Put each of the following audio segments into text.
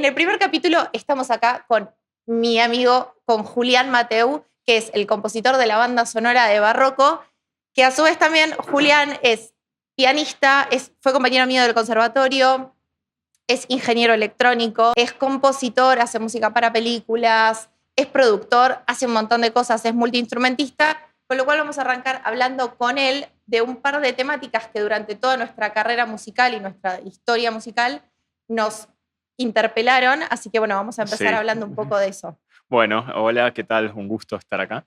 En el primer capítulo estamos acá con mi amigo, con Julián Mateu, que es el compositor de la banda sonora de Barroco, que a su vez también Julián es pianista, fue compañero mío del conservatorio, es ingeniero electrónico, es compositor, hace música para películas, es productor, hace un montón de cosas, es multiinstrumentista, con lo cual vamos a arrancar hablando con él de un par de temáticas que durante toda nuestra carrera musical y nuestra historia musical nos interpelaron, así que bueno, vamos a empezar hablando un poco de eso. Bueno, hola, ¿qué tal? Un gusto estar acá.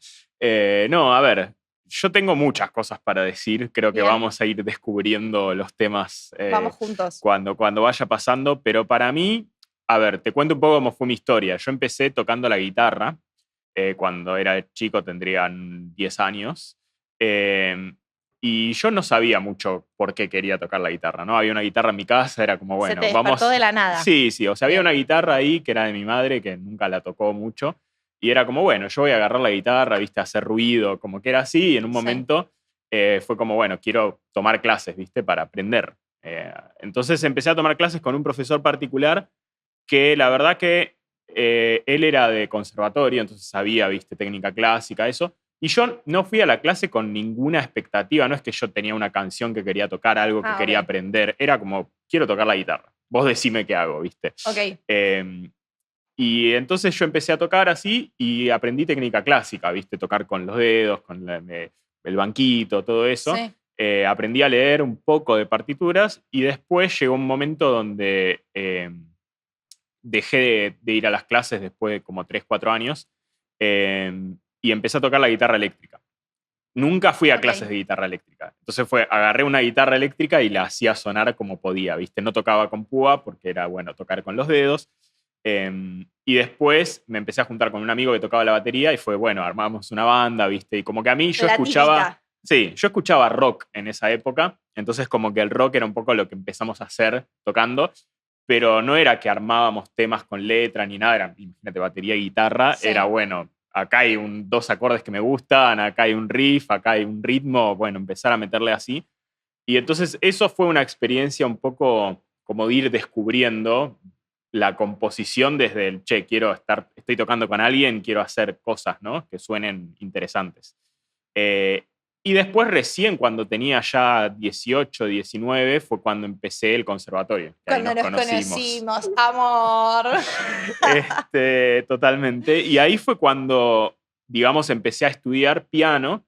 No, a ver, yo tengo muchas cosas para decir, creo que vamos a ir descubriendo los temas vamos juntos. cuando vaya pasando, pero para mí, a ver, te cuento un poco cómo fue mi historia. Yo empecé tocando la guitarra, cuando era chico, tendrían 10 años, y yo no sabía mucho por qué quería tocar la guitarra, ¿no? Había una guitarra en mi casa, era como, bueno, se te despertó de la nada. Sí, o sea, había una guitarra ahí que era de mi madre, que nunca la tocó mucho, y era como, bueno, yo voy a agarrar la guitarra, viste, hacer ruido, como que era así, y en un momento fue como, bueno, quiero tomar clases, viste, para aprender. Entonces empecé a tomar clases con un profesor particular que la verdad que él era de conservatorio, entonces sabía, viste, técnica clásica, eso. Y yo no fui a la clase con ninguna expectativa, no es que yo tenía una canción que quería tocar, algo que quería aprender, era como, quiero tocar la guitarra, vos decime qué hago, ¿viste? Ok. Y entonces yo empecé a tocar así y aprendí técnica clásica, ¿viste? Tocar con los dedos, con el banquito, todo eso. Sí. Aprendí a leer un poco de partituras y después llegó un momento donde dejé de ir a las clases después de como 3, 4 años. Y empecé a tocar la guitarra eléctrica. Nunca fui a clases de guitarra eléctrica. Entonces agarré una guitarra eléctrica y la hacía sonar como podía, ¿viste? No tocaba con púa porque era, bueno, tocar con los dedos. Y después me empecé a juntar con un amigo que tocaba la batería y fue, bueno, armamos una banda, ¿viste? Y como que a mí yo escuchaba... Sí, yo escuchaba rock en esa época, entonces como que el rock era un poco lo que empezamos a hacer tocando, pero no era que armábamos temas con letra ni nada, era, imagínate, batería y guitarra, era bueno... Acá hay 2 acordes que me gustan, acá hay un riff, acá hay un ritmo, bueno, empezar a meterle así. Y entonces eso fue una experiencia un poco como de ir descubriendo la composición desde el, estoy tocando con alguien, quiero hacer cosas, ¿no? Que suenen interesantes. Y después recién cuando tenía ya 18, 19, fue cuando empecé el conservatorio. Cuando nos conocimos, amor. Totalmente. Y ahí fue cuando, digamos, empecé a estudiar piano,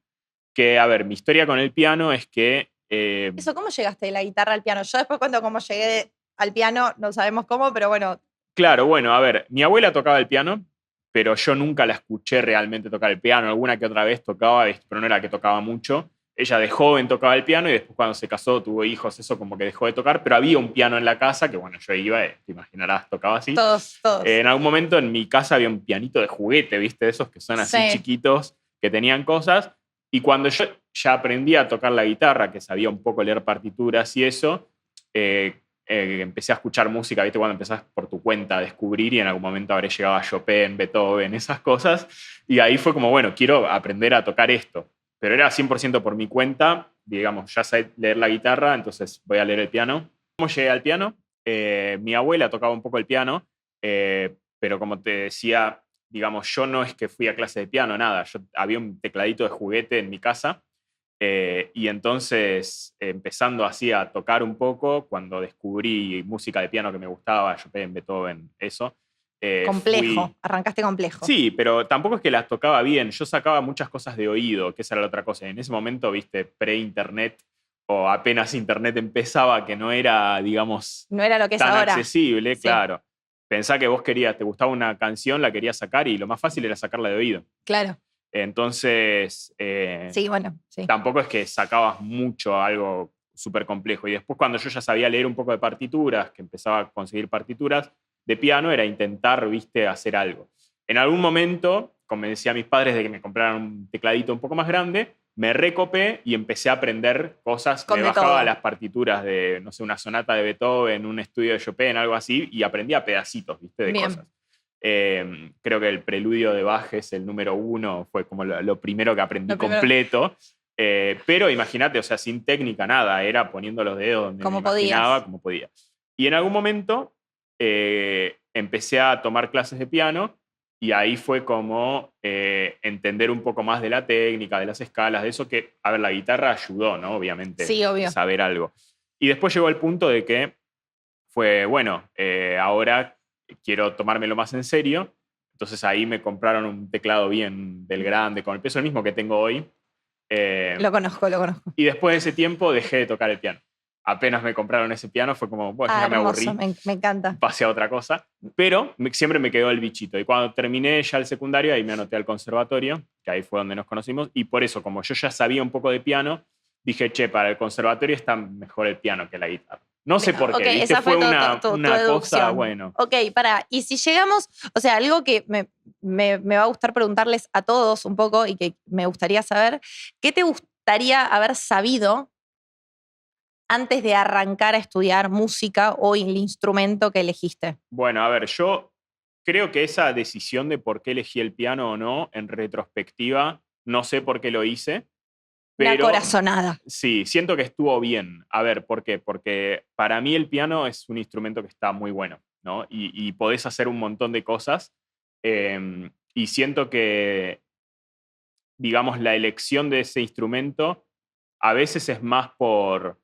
que, a ver, mi historia con el piano es que... Eso, ¿cómo llegaste de la guitarra al piano? Yo después cuento cómo llegué al piano, no sabemos cómo, pero bueno. Claro, bueno, a ver, mi abuela tocaba el piano, pero yo nunca la escuché realmente tocar el piano. Alguna que otra vez tocaba, pero no era que tocaba mucho. Ella de joven tocaba el piano y después cuando se casó, tuvo hijos, eso como que dejó de tocar, pero había un piano en la casa que, bueno, yo iba, te imaginarás, tocaba así. Todos. En algún momento en mi casa había un pianito de juguete, ¿viste? De esos que son así chiquitos, que tenían cosas. Y cuando yo ya aprendí a tocar la guitarra, que sabía un poco leer partituras y eso, empecé a escuchar música, ¿viste? Cuando empezás por tu cuenta a descubrir y en algún momento habré llegado a Chopin, Beethoven, esas cosas. Y ahí fue como, bueno, quiero aprender a tocar esto. Pero era 100% por mi cuenta, digamos, ya sé leer la guitarra, entonces voy a leer el piano. ¿Cómo llegué al piano? Mi abuela tocaba un poco el piano, pero como te decía, digamos, yo no es que fui a clase de piano, nada. Había un tecladito de juguete en mi casa. Y entonces, empezando así a tocar un poco, cuando descubrí música de piano que me gustaba, Chopin, Beethoven, eso. Complejo, arrancaste complejo. Sí, pero tampoco es que las tocaba bien. Yo sacaba muchas cosas de oído, que esa era la otra cosa. En ese momento, viste, pre-internet o apenas internet empezaba, que no era, digamos, no era lo que es tan ahora. accesible, claro. Pensá que vos te gustaba una canción, la querías sacar y lo más fácil era sacarla de oído. Claro. Entonces, tampoco es que sacabas mucho, algo súper complejo. Y después cuando yo ya sabía leer un poco de partituras, que empezaba a conseguir partituras de piano, era intentar, viste, hacer algo. En algún momento convencí a mis padres de que me compraran un tecladito un poco más grande, me recopé y empecé a aprender cosas. Me bajaba las partituras de, no sé, una sonata de Beethoven, un estudio de Chopin, algo así, y aprendía pedacitos, viste, de cosas. Creo que el preludio de Bach es el número 1, fue como lo primero que aprendí completo. Pero imagínate, o sea, sin técnica, nada, era poniendo los dedos donde me imaginaba, como podía. Y en algún momento empecé a tomar clases de piano y ahí fue como entender un poco más de la técnica, de las escalas, de eso que, a ver, la guitarra ayudó, ¿no? Obviamente, Sí, obvio. saber algo. Y después llegó el punto de que fue, bueno, ahora quiero tomármelo más en serio. Entonces ahí me compraron un teclado bien del grande, con el peso el mismo que tengo hoy. Lo conozco. Y después de ese tiempo dejé de tocar el piano. Apenas me compraron ese piano fue como, bueno, ya me Hermoso, aburrí, me encanta. pasé a otra cosa. Pero siempre me quedó el bichito. Y cuando terminé ya el secundario, ahí me anoté al conservatorio, que ahí fue donde nos conocimos. Y por eso, como yo ya sabía un poco de piano, dije, che, para el conservatorio está mejor el piano que la guitarra. No sé por qué, Ok, ¿viste? esa fue una tu cosa, deducción. bueno. Ok, y si llegamos, o sea, algo que me va a gustar preguntarles a todos un poco y que me gustaría saber, ¿qué te gustaría haber sabido antes de arrancar a estudiar música o el instrumento que elegiste? Bueno, a ver, yo creo que esa decisión de por qué elegí el piano o no, en retrospectiva, no sé por qué lo hice, Una pero corazonada. sí, siento que estuvo bien. A ver, ¿por qué? Porque para mí el piano es un instrumento que está muy bueno, ¿no? Y podés hacer un montón de cosas. Y siento que, digamos, la elección de ese instrumento a veces es más por,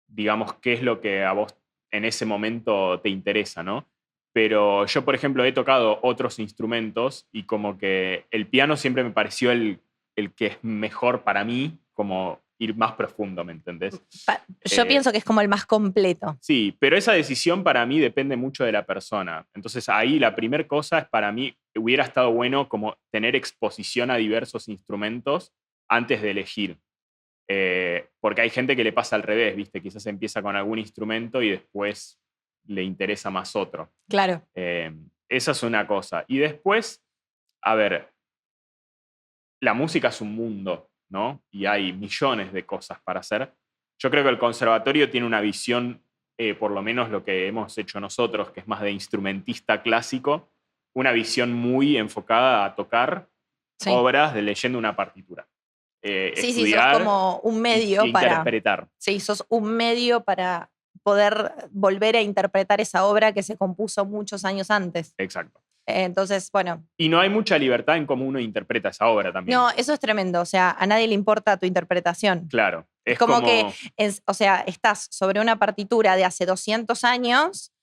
digamos, qué es lo que a vos en ese momento te interesa, ¿no? Pero yo, por ejemplo, he tocado otros instrumentos y como que el piano siempre me pareció el que es mejor para mí, como ir más profundo, ¿me entendés? Yo pienso que es como el más completo. Sí, pero esa decisión para mí depende mucho de la persona. Entonces ahí la primera cosa es para mí, hubiera estado bueno como tener exposición a diversos instrumentos antes de elegir. Porque hay gente que le pasa al revés, ¿viste? Quizás empieza con algún instrumento y después le interesa más otro. Claro. Esa es una cosa. Y después, a ver, la música es un mundo, ¿no? Y hay millones de cosas para hacer. Yo creo que el conservatorio tiene una visión, por lo menos lo que hemos hecho nosotros, que es más de instrumentista clásico, una visión muy enfocada a tocar obras de leyendo una partitura. Sí, sos Estudiar como un medio interpretar. Sí, sos un medio para poder volver a interpretar esa obra que se compuso muchos años antes. Exacto. Entonces, bueno. Y no hay mucha libertad en cómo uno interpreta esa obra también. No, eso es tremendo. O sea, a nadie le importa tu interpretación. Claro. Es como que, o sea, estás sobre una partitura de hace 200 años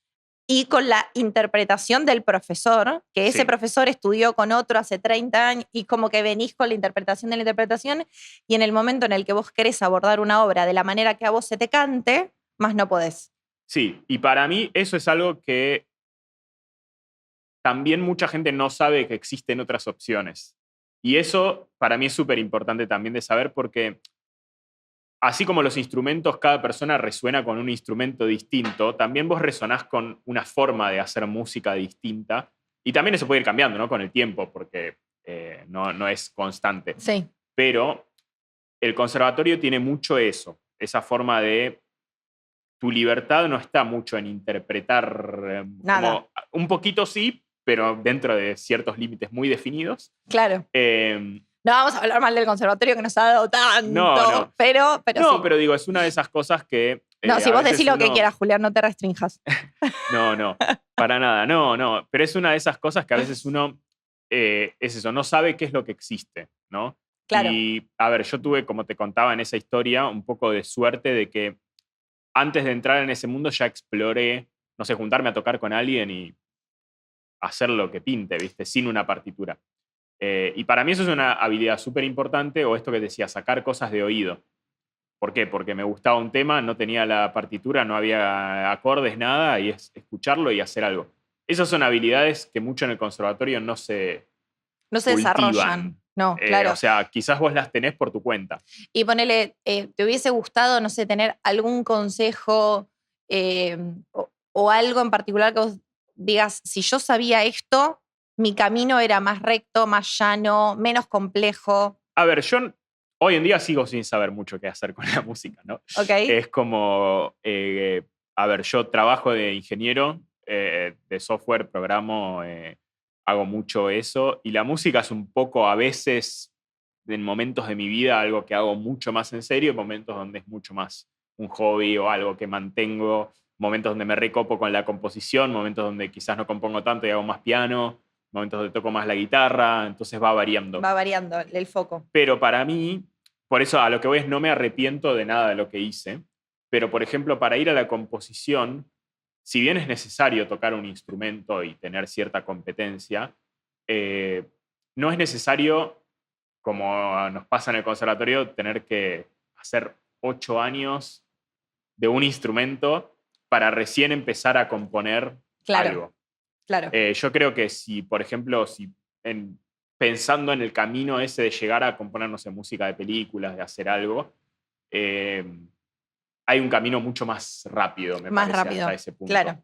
y con la interpretación del profesor, que ese profesor estudió con otro hace 30 años, y como que venís con la interpretación de la interpretación, y en el momento en el que vos querés abordar una obra de la manera que a vos se te cante, más no podés. Sí, y para mí eso es algo que también mucha gente no sabe que existen otras opciones. Y eso para mí es súper importante también de saber porque así como los instrumentos, cada persona resuena con un instrumento distinto, también vos resonás con una forma de hacer música distinta. Y también eso puede ir cambiando, ¿no? Con el tiempo, porque no es constante. Sí. Pero el conservatorio tiene mucho eso, esa forma de tu libertad no está mucho en interpretar. Nada. Como, un poquito sí, pero dentro de ciertos límites muy definidos. Claro. No vamos a hablar mal del conservatorio que nos ha dado tanto. No. Pero no, sí. pero digo, es una de esas cosas que. No, si vos decís lo que quieras, Julián, no te restrinjas. No, para nada, no. Pero es una de esas cosas que a veces uno, es eso, no sabe qué es lo que existe, ¿no? Claro. Y, a ver, yo tuve, como te contaba en esa historia, un poco de suerte de que antes de entrar en ese mundo ya exploré, no sé, juntarme a tocar con alguien y hacer lo que pinte, ¿viste? Sin una partitura. Y para mí eso es una habilidad súper importante, o esto que decía, sacar cosas de oído. ¿Por qué? Porque me gustaba un tema, no tenía la partitura, no había acordes, nada, y es escucharlo y hacer algo. Esas son habilidades que mucho en el conservatorio no se desarrollan. No, claro. O sea, quizás vos las tenés por tu cuenta. Y ponele, ¿te hubiese gustado, no sé, tener algún consejo o algo en particular que vos digas, si yo sabía esto, mi camino era más recto, más llano, menos complejo? A ver, yo hoy en día sigo sin saber mucho qué hacer con la música, ¿no? Ok. Es como, a ver, yo trabajo de ingeniero de software, programo, hago mucho eso, y la música es un poco a veces, en momentos de mi vida, algo que hago mucho más en serio, momentos donde es mucho más un hobby o algo que mantengo momentos donde me recopo con la composición, momentos donde quizás no compongo tanto y hago más piano, momentos donde toco más la guitarra, entonces va variando. Va variando el foco. Pero para mí, por eso a lo que voy es no me arrepiento de nada de lo que hice, pero por ejemplo, para ir a la composición, si bien es necesario tocar un instrumento y tener cierta competencia, no es necesario, como nos pasa en el conservatorio, tener que hacer 8 años de un instrumento para recién empezar a componer algo. Claro. Yo creo que si, por ejemplo, pensando en el camino ese de llegar a componer, no sé, música de películas, de hacer algo, hay un camino mucho más rápido, me parece, hasta ese punto. Claro.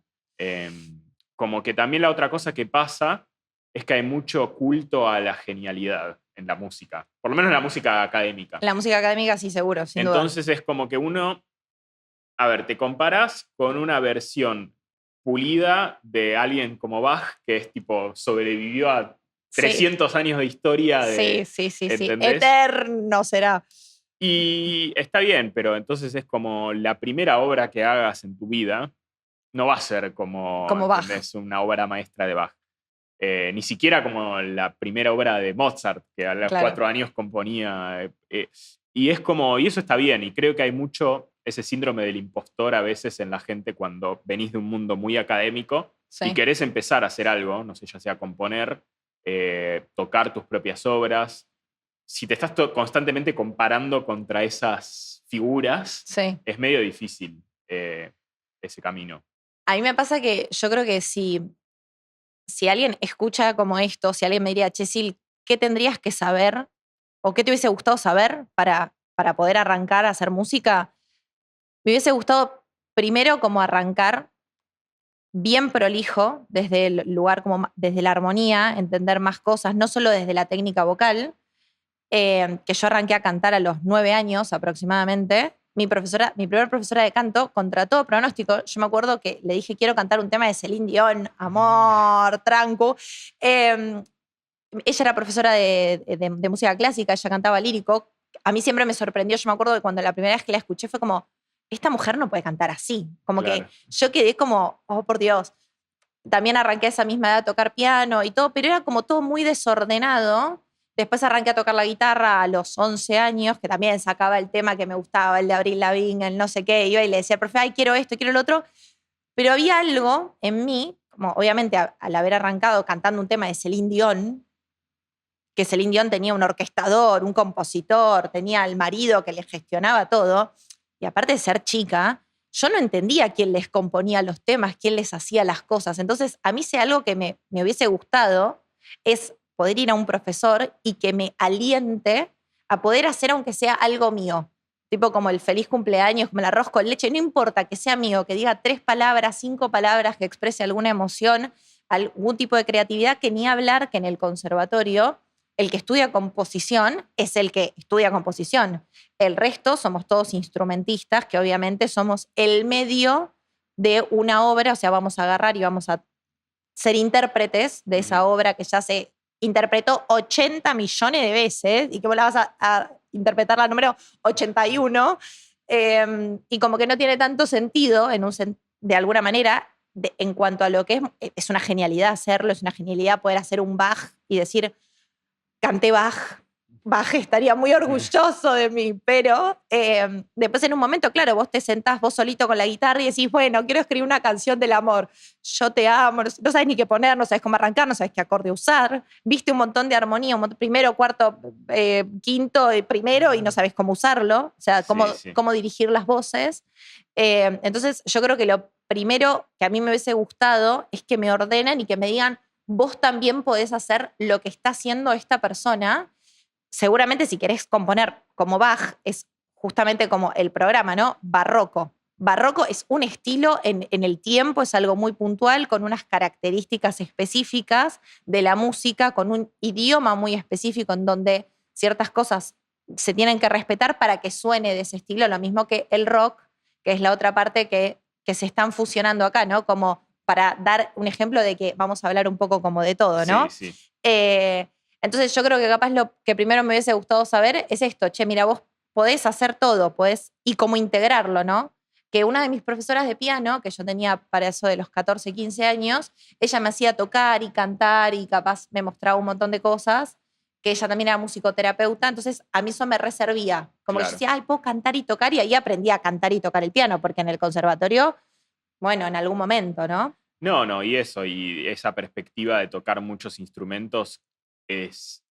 Como que también la otra cosa que pasa es que hay mucho culto a la genialidad en la música, por lo menos en la música académica. En la música académica sí, seguro, sin Entonces es como que uno, a ver, te comparas con una versión pulida de alguien como Bach, que es tipo, sobrevivió a 300 años de historia. Sí. Eterno será. Y está bien, pero entonces es como la primera obra que hagas en tu vida no va a ser como Bach. Una obra maestra de Bach. Ni siquiera como la primera obra de Mozart, que a los 4 años componía. Y eso está bien, y creo que hay mucho ese síndrome del impostor a veces en la gente cuando venís de un mundo muy académico y querés empezar a hacer algo, no sé, ya sea componer, tocar tus propias obras. Si te estás constantemente comparando contra esas figuras, es medio difícil ese camino. A mí me pasa que yo creo que si alguien escucha como esto, si alguien me diría, Sil, ¿qué tendrías que saber o qué te hubiese gustado saber para poder arrancar a hacer música? Me hubiese gustado primero como arrancar bien prolijo, desde el lugar, como desde la armonía, entender más cosas, no solo desde la técnica vocal, que yo arranqué a cantar a los 9 años aproximadamente. Mi primera profesora de canto, contra todo pronóstico, yo me acuerdo que le dije, quiero cantar un tema de Celine Dion, amor, tranco. Ella era profesora de música clásica, ella cantaba lírico. A mí siempre me sorprendió, yo me acuerdo que cuando la primera vez que la escuché fue como, esta mujer no puede cantar así. Como que yo quedé como, oh, por Dios. También arranqué a esa misma edad a tocar piano y todo, pero era como todo muy desordenado. Después arranqué a tocar la guitarra a los 11 años, que también sacaba el tema que me gustaba, el de Avril Lavigne, el no sé qué. Iba y le decía al profe, ay, quiero esto, quiero lo otro. Pero había algo en mí, como obviamente al haber arrancado cantando un tema de Celine Dion, que Celine Dion tenía un orquestador, un compositor, tenía al marido que le gestionaba todo. Y aparte de ser chica, yo no entendía quién les componía los temas, quién les hacía las cosas. Entonces, a mí si algo que me hubiese gustado es poder ir a un profesor y que me aliente a poder hacer aunque sea algo mío. Tipo como el feliz cumpleaños, como el arroz con leche. No importa que sea mío, que diga 3 palabras, 5 palabras, que exprese alguna emoción, algún tipo de creatividad, que ni hablar que en el conservatorio el que estudia composición es el que estudia composición. El resto somos todos instrumentistas, que obviamente somos el medio de una obra, o sea, vamos a agarrar y vamos a ser intérpretes de esa obra que ya se interpretó 80 millones de veces y que vos la vas a interpretar la número 81, y como que no tiene tanto sentido de alguna manera en cuanto a lo que es una genialidad hacerlo, es una genialidad poder hacer un Bach y decir, canté Bach. Bach estaría muy orgulloso de mí, pero después en un momento, claro, vos te sentás vos solito con la guitarra y decís, bueno, quiero escribir una canción del amor. Yo te amo, no sabes ni qué poner, no sabes cómo arrancar, no sabes qué acorde usar. Viste un montón de armonía, primero, cuarto, quinto, primero, y no sabes cómo usarlo, o sea, cómo dirigir las voces. Entonces, yo creo que lo primero que a mí me hubiese gustado es que me ordenen y que me digan, vos también podés hacer lo que está haciendo esta persona. Seguramente si querés componer como Bach, es justamente como el programa, ¿no? Barroco. Barroco es un estilo en el tiempo, es algo muy puntual, con unas características específicas de la música, con un idioma muy específico en donde ciertas cosas se tienen que respetar para que suene de ese estilo, lo mismo que el rock, que es la otra parte que se están fusionando acá, ¿no? Como para dar un ejemplo de que vamos a hablar un poco como de todo, ¿no? Sí. Entonces yo creo que capaz lo que primero me hubiese gustado saber es esto, che, mira, vos podés hacer todo, y cómo integrarlo, ¿no? que una de mis profesoras de piano, que yo tenía para eso de los 14, 15 años, ella me hacía tocar y cantar y capaz me mostraba un montón de cosas, que ella también era musicoterapeuta, entonces a mí eso me reservía. Como que yo Claro. decía, ay, puedo cantar y tocar, y ahí aprendí a cantar y tocar el piano, porque en el conservatorio, bueno, en algún momento, ¿no? No, y eso, y esa perspectiva de tocar muchos instrumentos es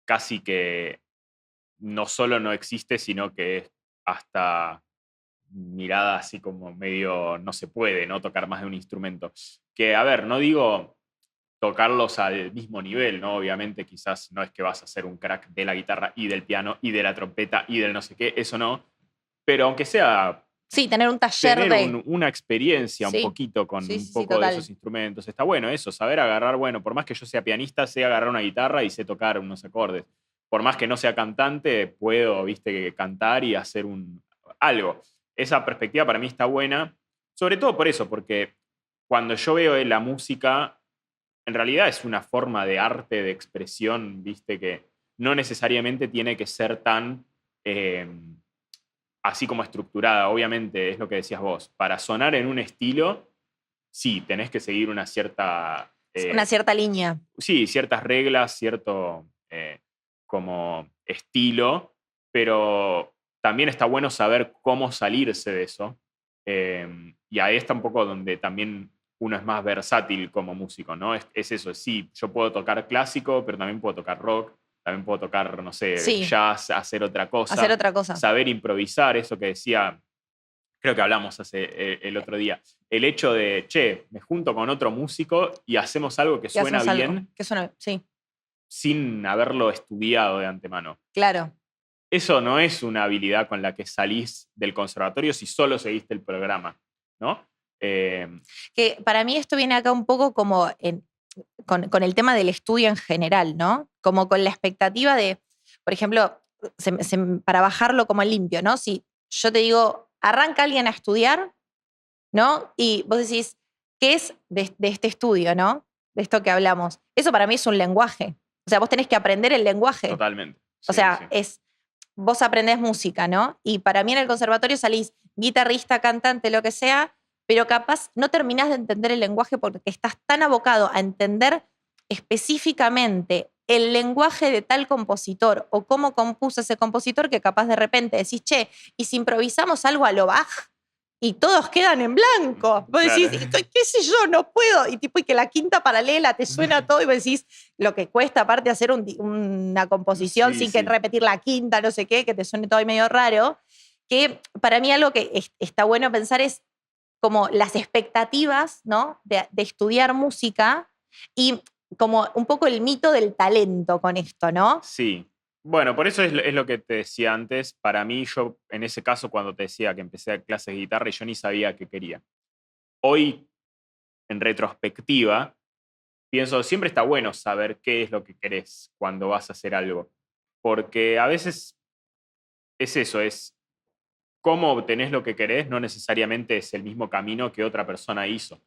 casi que no solo no existe, sino que es hasta mirada así como medio no se puede, ¿no? Tocar más de un instrumento. Que, a ver, no digo tocarlos al mismo nivel, ¿no? Obviamente quizás no es que vas a ser un crack de la guitarra y del piano y de la trompeta y del no sé qué, eso no. Pero aunque sea Sí, tener un taller tener de... una experiencia un Sí, poquito con sí, un sí, sí, poco de total. esos instrumentos, está bueno eso, saber agarrar, bueno, por más que yo sea pianista, sé agarrar una guitarra y sé tocar unos acordes. Por más que no sea cantante, puedo, viste, cantar y hacer algo. Esa perspectiva para mí está buena, sobre todo por eso, porque cuando yo veo la música, en realidad es una forma de arte, de expresión, viste, que no necesariamente tiene que ser tan así como estructurada. Obviamente, es lo que decías vos. Para sonar en un estilo, sí, tenés que seguir una cierta. Una cierta línea. Sí, ciertas reglas, cierto como estilo, pero también está bueno saber cómo salirse de eso. Y ahí está un poco donde también uno es más versátil como músico, ¿no? Es eso, sí, yo puedo tocar clásico, pero también puedo tocar rock, también puedo tocar, no sé, Sí, jazz, hacer otra hacer cosa, otra cosa. saber improvisar, eso que decía, creo que hablamos el otro día, el hecho de, che, me junto con otro músico y hacemos algo que Y suena hacemos algo. bien Que suena, sí, sin haberlo estudiado de antemano. claro. Eso no es una habilidad con la que salís del conservatorio si solo seguiste el programa, ¿no? Eh, Que para mí esto viene acá un poco como con el tema del estudio en general, ¿no? Como con la expectativa de, por ejemplo, para bajarlo como en limpio, ¿no? Si yo te digo, arranca alguien a estudiar, ¿no? Y vos decís, ¿qué es de este estudio, ¿no? De esto que hablamos. Eso para mí es un lenguaje. O sea, vos tenés que aprender el lenguaje. Totalmente. O Sí, sí. sea, vos aprendés música, ¿no? Y para mí en el conservatorio salís guitarrista, cantante, lo que sea, pero capaz no terminás de entender el lenguaje porque estás tan abocado a entender específicamente el lenguaje de tal compositor o cómo compuso ese compositor que capaz de repente decís, che, ¿y si improvisamos algo a lo Bach? Y todos quedan en blanco. Vos Claro. decís, qué sé yo, no puedo. Y que la quinta paralela te suena todo y vos decís lo que cuesta aparte hacer una composición Sí, sin que sí. repetir la quinta, no sé qué, que te suene todo ahí medio raro. Que para mí algo que está bueno pensar es como las expectativas, ¿no? De estudiar música y como un poco el mito del talento con esto, ¿no? Sí. Bueno, por eso es lo que te decía antes. Para mí, yo en ese caso, cuando te decía que empecé a clases de guitarra, yo ni sabía qué quería. Hoy, en retrospectiva, pienso, siempre está bueno saber qué es lo que querés cuando vas a hacer algo. Porque a veces es eso, es cómo obtenés lo que querés, no necesariamente es el mismo camino que otra persona hizo.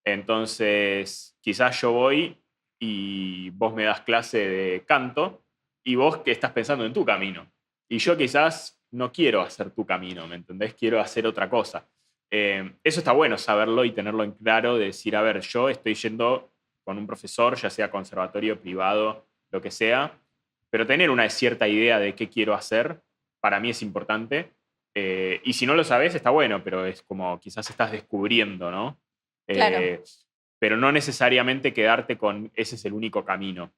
Entonces, quizás yo voy y vos me das clase de canto y vos que estás pensando en tu camino. Y yo quizás no quiero hacer tu camino, ¿me entendés? Quiero hacer otra cosa. Eso está bueno saberlo y tenerlo en claro, de decir, a ver, yo estoy yendo con un profesor, ya sea conservatorio, privado, lo que sea, pero tener una cierta idea de qué quiero hacer, para mí es importante. Y si no lo sabes, está bueno, pero es como quizás estás descubriendo, ¿no? Claro. Pero no necesariamente quedarte con ese es el único camino.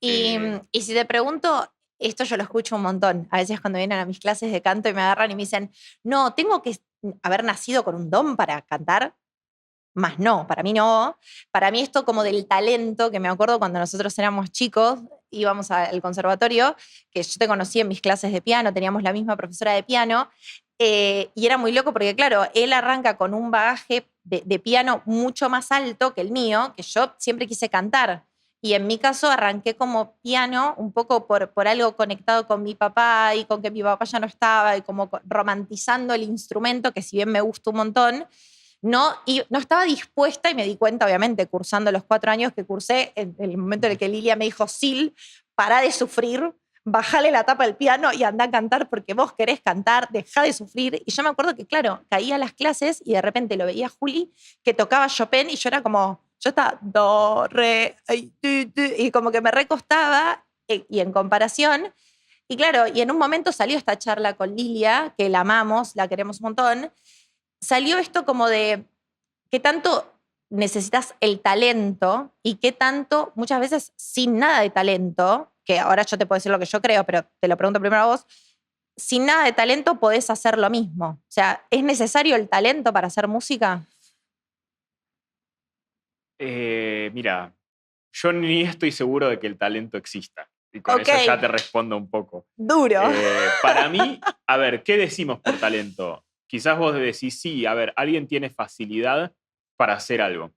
Y si te pregunto, esto yo lo escucho un montón, a veces cuando vienen a mis clases de canto y me agarran y me dicen, no, tengo que haber nacido con un don para cantar. Más no, para mí no. Para mí esto como del talento, que me acuerdo cuando nosotros éramos chicos, íbamos al conservatorio, que yo te conocí en mis clases de piano, teníamos la misma profesora de piano, y era muy loco porque, claro, él arranca con un bagaje de piano mucho más alto que el mío, que yo siempre quise cantar. Y en mi caso arranqué como piano un poco por algo conectado con mi papá y con que mi papá ya no estaba y como romantizando el instrumento, que si bien me gusta un montón, y no estaba dispuesta y me di cuenta, obviamente, cursando los 4 años que cursé, en el momento en el que Lilia me dijo, Sil, para de sufrir, bajale la tapa del piano y anda a cantar porque vos querés cantar, dejá de sufrir. Y yo me acuerdo que, claro, caía a las clases y de repente lo veía a Juli que tocaba Chopin y yo era como, yo estaba do, re, ay, tu, y como que me recostaba y en comparación. Y claro, y en un momento salió esta charla con Lilia, que la amamos, la queremos un montón, salió esto como de qué tanto necesitas el talento y qué tanto, muchas veces sin nada de talento, que ahora yo te puedo decir lo que yo creo, pero te lo pregunto primero a vos, sin nada de talento podés hacer lo mismo. O sea, ¿es necesario el talento para hacer música? Mira, yo ni estoy seguro de que el talento exista. Y con Ok, eso ya te respondo un poco. duro. Para mí, a ver, ¿qué decimos por talento? Quizás vos decís, sí, a ver, alguien tiene facilidad para hacer algo.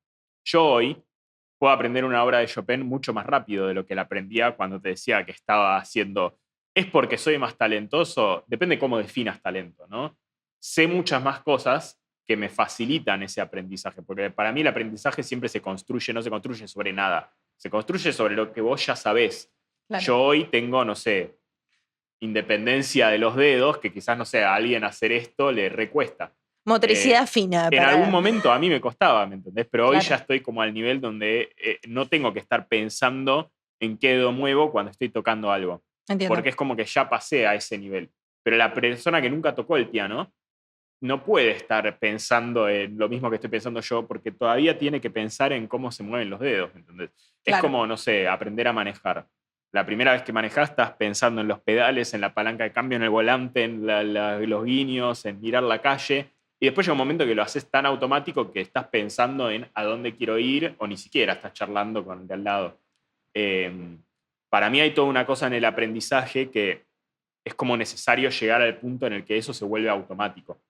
Yo hoy puedo aprender una obra de Chopin mucho más rápido de lo que la aprendía cuando te decía que estaba haciendo. ¿Es porque soy más talentoso? Depende cómo definas talento, ¿no? Sé muchas más cosas que me facilitan ese aprendizaje, porque para mí el aprendizaje siempre se construye, no se construye sobre nada, se construye sobre lo que vos ya sabés. Claro. Yo hoy tengo, no sé, independencia de los dedos, que quizás, no sé, a alguien hacer esto le recuesta. Motricidad fina. En algún momento a mí me costaba, ¿me entendés? Pero hoy Claro. ya estoy como al nivel donde no tengo que estar pensando en qué dedo muevo cuando estoy tocando algo. Entiendo. Porque es como que ya pasé a ese nivel. Pero la persona que nunca tocó el piano no puede estar pensando en lo mismo que estoy pensando yo, porque todavía tiene que pensar en cómo se mueven los dedos, ¿entendés? Claro. Es como, no sé, aprender a manejar. La primera vez que manejás estás pensando en los pedales, en la palanca de cambio, en el volante, en los guiños, en mirar la calle. Y después llega un momento que lo haces tan automático que estás pensando en a dónde quiero ir o ni siquiera estás charlando con el de al lado. Para mí hay toda una cosa en el aprendizaje que es como necesario llegar al punto en el que eso se vuelve automático.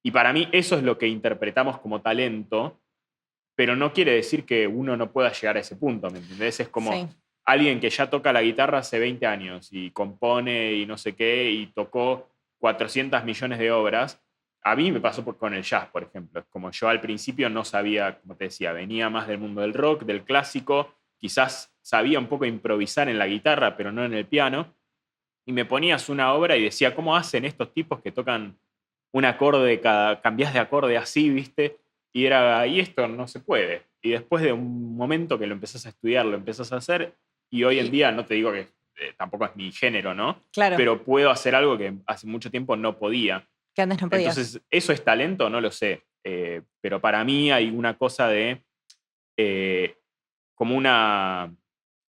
Y para mí eso es lo que interpretamos como talento, pero no quiere decir que uno no pueda llegar a ese punto, ¿me entendés? Es como Sí. alguien que ya toca la guitarra hace 20 años y compone y no sé qué, y tocó 400 millones de obras. A mí me pasó con el jazz, por ejemplo. Es como yo al principio no sabía, como te decía, venía más del mundo del rock, del clásico, quizás sabía un poco improvisar en la guitarra, pero no en el piano. Y me ponías una obra y decía, ¿cómo hacen estos tipos que tocan un acorde, cambiás de acorde así, ¿viste? Y esto no se puede. Y después de un momento que lo empezás a estudiar, lo empezás a hacer, y hoy en día, no te digo que tampoco es mi género, ¿no? Claro. Pero puedo hacer algo que hace mucho tiempo no podía. Que antes no podías. Entonces, ¿eso es talento? No lo sé. Pero para mí hay una cosa de como una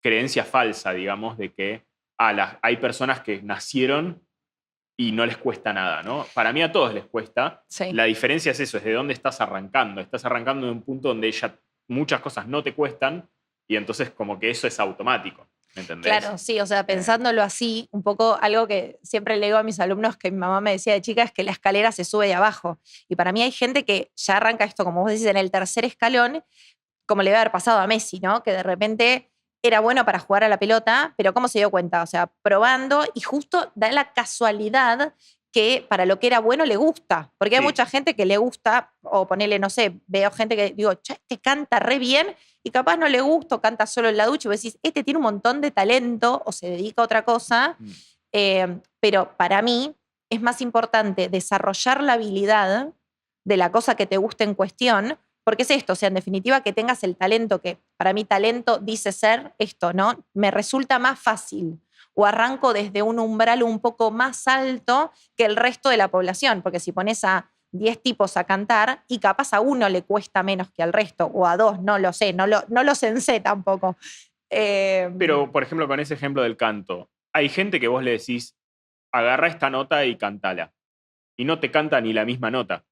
creencia falsa, digamos, de que hay personas que nacieron y no les cuesta nada, ¿no? Para mí a todos les cuesta. Sí. La diferencia es eso, es de dónde estás arrancando. Estás arrancando de un punto donde ya muchas cosas no te cuestan y entonces como que eso es automático, ¿me entendés? Claro, sí, o sea, pensándolo así, un poco algo que siempre le digo a mis alumnos que mi mamá me decía de chica es que la escalera se sube de abajo. Y para mí hay gente que ya arranca esto, como vos decís, en el tercer escalón, como le debe haber pasado a Messi, ¿no? Que de repente era bueno para jugar a la pelota, pero ¿cómo se dio cuenta? O sea, probando y justo da la casualidad que para lo que era bueno le gusta. Porque hay Sí. mucha gente que le gusta, o ponele, no sé, veo gente que digo, che, este canta re bien y capaz no le gusta o canta solo en la ducha y vos decís, este tiene un montón de talento o se dedica a otra cosa. Pero para mí es más importante desarrollar la habilidad de la cosa que te gusta en cuestión, porque es esto, o sea, en definitiva, que tengas el talento, que para mí talento dice ser esto, ¿no? Me resulta más fácil o arranco desde un umbral un poco más alto que el resto de la población, porque si pones a 10 tipos a cantar y capaz a uno le cuesta menos que al resto, o a dos, no lo sé, no lo sensé tampoco. Pero, por ejemplo, con ese ejemplo del canto, hay gente que vos le decís, agarra esta nota y cantala. Y no te canta ni la misma nota.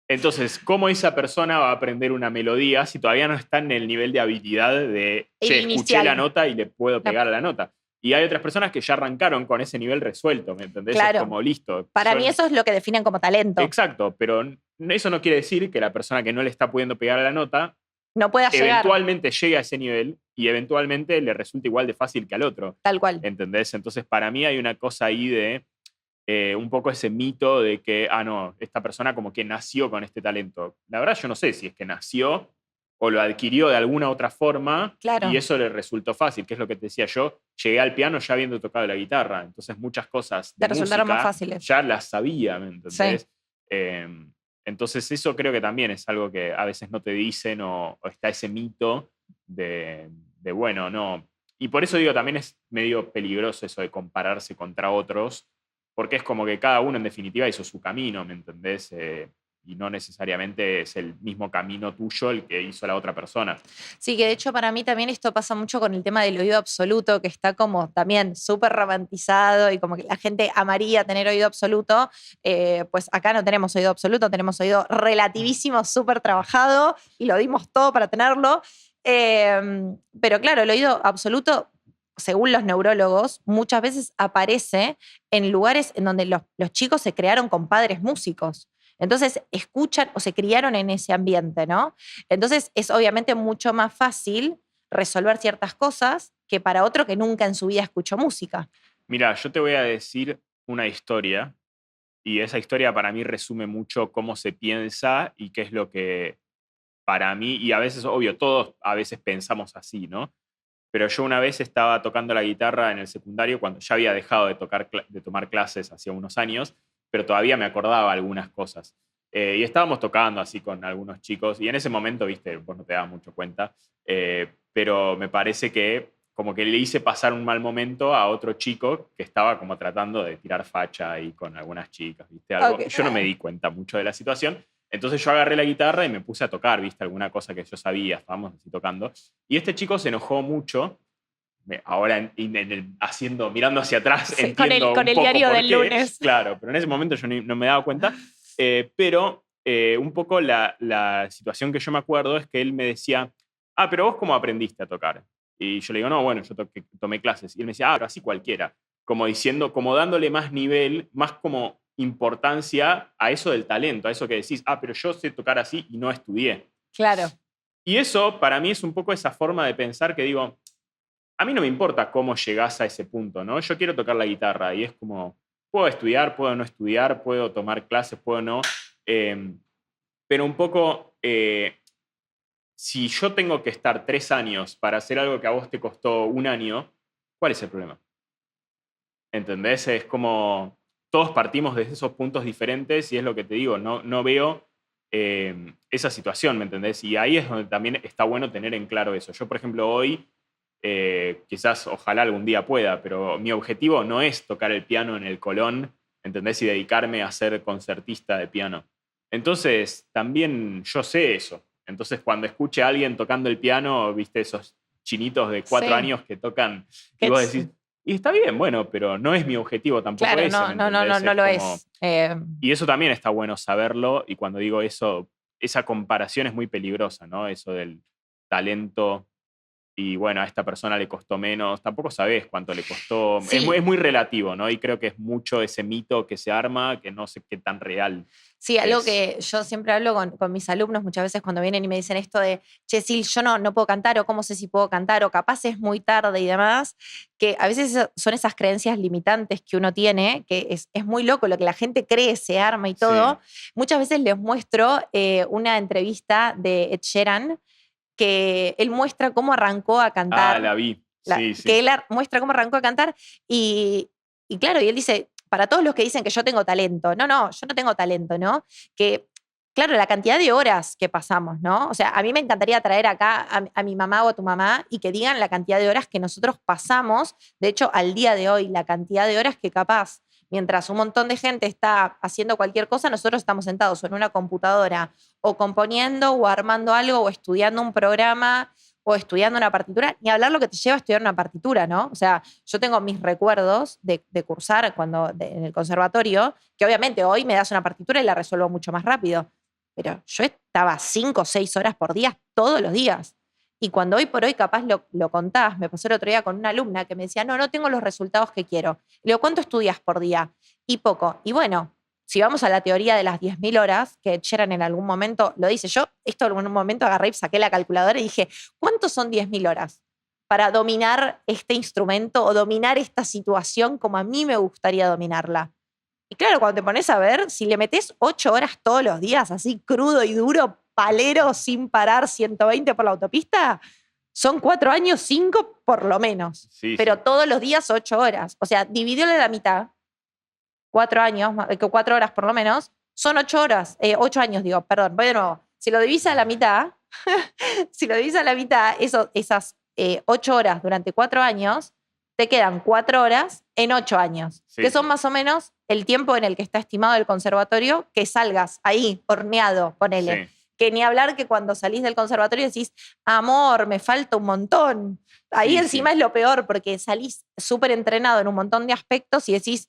Entonces, ¿cómo esa persona va a aprender una melodía si todavía no está en el nivel de habilidad de, che, escuché Inicial. la nota y le puedo pegar a la nota? Y hay otras personas que ya arrancaron con ese nivel resuelto, ¿me entendés? Claro. Es como listo. Para mí eso es lo que definen como talento. Exacto, pero eso no quiere decir que la persona que no le está pudiendo pegar a la nota no pueda llegar. Eventualmente llegue a ese nivel y eventualmente le resulta igual de fácil que al otro. Tal cual. ¿Entendés? Entonces, para mí hay una cosa ahí de un poco ese mito de que, no, esta persona como que nació con este talento. La verdad yo no sé si es que nació o lo adquirió de alguna otra forma Claro. y eso le resultó fácil, que es lo que te decía yo. Llegué al piano ya habiendo tocado la guitarra, entonces muchas cosas de Te resultaron más música fáciles. ya las sabía, ¿me entendés? Sí. Entonces eso creo que también es algo que a veces no te dicen o está ese mito de, bueno, no. Y por eso digo, también es medio peligroso eso de compararse contra otros, porque es como que cada uno en definitiva hizo su camino, ¿me entendés? Y no necesariamente es el mismo camino tuyo el que hizo la otra persona. Sí, que de hecho para mí también esto pasa mucho con el tema del oído absoluto, que está como también súper romantizado y como que la gente amaría tener oído absoluto. Pues acá no tenemos oído absoluto, tenemos oído relativísimo, súper trabajado y lo dimos todo para tenerlo. Pero claro, el oído absoluto, según los neurólogos, muchas veces aparece en lugares en donde los chicos se crearon con padres músicos. Entonces escuchan o se criaron en ese ambiente, ¿no? Entonces es obviamente mucho más fácil resolver ciertas cosas que para otro que nunca en su vida escuchó música. Mira, yo te voy a decir una historia y esa historia para mí resume mucho cómo se piensa y qué es lo que para mí, y a veces, obvio, todos a veces pensamos así, ¿no? Pero yo una vez estaba tocando la guitarra en el secundario cuando ya había dejado de tomar clases hacía unos años, pero todavía me acordaba algunas cosas. Y estábamos tocando así con algunos chicos y en ese momento, viste, vos no te dabas mucho cuenta, pero me parece que como que le hice pasar un mal momento a otro chico que estaba como tratando de tirar facha ahí con algunas chicas, viste, algo. Okay. Yo no me di cuenta mucho de la situación. Entonces yo agarré la guitarra y me puse a tocar, viste, alguna cosa que yo sabía, estábamos así tocando. Y este chico se enojó mucho. Ahora haciendo, mirando hacia atrás, Sí, entiendo con un el poco diario por del qué. lunes. Claro, pero en ese momento yo no me daba cuenta. Pero un poco la situación que yo me acuerdo es que él me decía, pero vos cómo aprendiste a tocar. Y yo le digo, no, bueno, yo tomé clases. Y él me decía, pero así cualquiera. Como diciendo, como dándole más nivel, más como importancia a eso del talento, a eso que decís, pero yo sé tocar así y no estudié. Claro. Y eso para mí es un poco esa forma de pensar que digo, a mí no me importa cómo llegás a ese punto, ¿no? Yo quiero tocar la guitarra y es como, puedo estudiar, puedo no estudiar, puedo tomar clases, puedo no. Pero un poco, si yo tengo que estar 3 años para hacer algo que a vos te costó un año, ¿cuál es el problema? ¿Entendés? Es como, todos partimos de esos puntos diferentes y es lo que te digo, no veo esa situación, ¿me entendés? Y ahí es donde también está bueno tener en claro eso. Yo, por ejemplo, hoy quizás ojalá algún día pueda, pero mi objetivo no es tocar el piano en el Colón, ¿entendés? Y dedicarme a ser concertista de piano. Entonces, también yo sé eso. Entonces, cuando escuche a alguien tocando el piano, viste esos chinitos de 4 Sí. años que tocan y vos decís, y está bien, bueno, pero no es mi objetivo tampoco Claro, ese, ¿me entendés? no lo como- es. Y eso también está bueno saberlo, y cuando digo eso, esa comparación es muy peligrosa, ¿no? Eso del talento y bueno, a esta persona le costó menos, tampoco sabés cuánto le costó. Sí. Es muy relativo, ¿no? Y creo que es mucho ese mito que se arma, que no sé qué tan real. Sí, algo es. que yo siempre hablo con mis alumnos muchas veces cuando vienen y me dicen esto de, che, Sil, yo no puedo cantar, o cómo sé si puedo cantar, o capaz es muy tarde y demás, que a veces son esas creencias limitantes que uno tiene, que es muy loco lo que la gente cree, se arma y todo. Sí. Muchas veces les muestro una entrevista de Ed Sheeran, que él muestra cómo arrancó a cantar. La vi. Sí, sí. Que él muestra cómo arrancó a cantar y claro, y él dice, para todos los que dicen que yo tengo talento, no, yo no tengo talento, ¿no? Que, claro, la cantidad de horas que pasamos, ¿no? O sea, a mí me encantaría traer acá a mi mamá o a tu mamá y que digan la cantidad de horas que nosotros pasamos, de hecho, al día de hoy, la cantidad de horas que capaz, mientras un montón de gente está haciendo cualquier cosa, nosotros estamos sentados o en una computadora o componiendo o armando algo o estudiando un programa o estudiando una partitura, ni hablar lo que te lleva a estudiar una partitura, ¿no? O sea, yo tengo mis recuerdos de cursar en el conservatorio, que obviamente hoy me das una partitura y la resuelvo mucho más rápido, pero yo estaba 5 o 6 horas por día todos los días. Y cuando hoy por hoy capaz lo contás, me pasó el otro día con una alumna que me decía, no tengo los resultados que quiero. Le digo, ¿cuánto estudias por día? Y poco. Y bueno, si vamos a la teoría de las 10.000 horas, que Sheeran en algún momento lo dice, yo esto en algún momento agarré y saqué la calculadora y dije, ¿cuántos son 10.000 horas para dominar este instrumento o dominar esta situación como a mí me gustaría dominarla? Y claro, cuando te pones a ver, si le metes 8 horas todos los días, así crudo y duro, palero sin parar 120 por la autopista, son 4 años, 5 por lo menos. Sí, Pero sí. todos los días 8 horas. O sea, dividióle a la mitad, 4 años, 4 horas por lo menos, son 8 horas. 8 años, digo, perdón, voy de nuevo. Si lo divides a la mitad, esas 8 horas durante 4 años, te quedan 4 horas en 8 años, Sí, que son sí. más o menos el tiempo en el que está estimado el conservatorio que salgas ahí, horneado, ponele. Sí. Que ni hablar que cuando salís del conservatorio decís, amor, me falta un montón. Ahí Sí, encima sí. es lo peor, porque salís súper entrenado en un montón de aspectos y decís,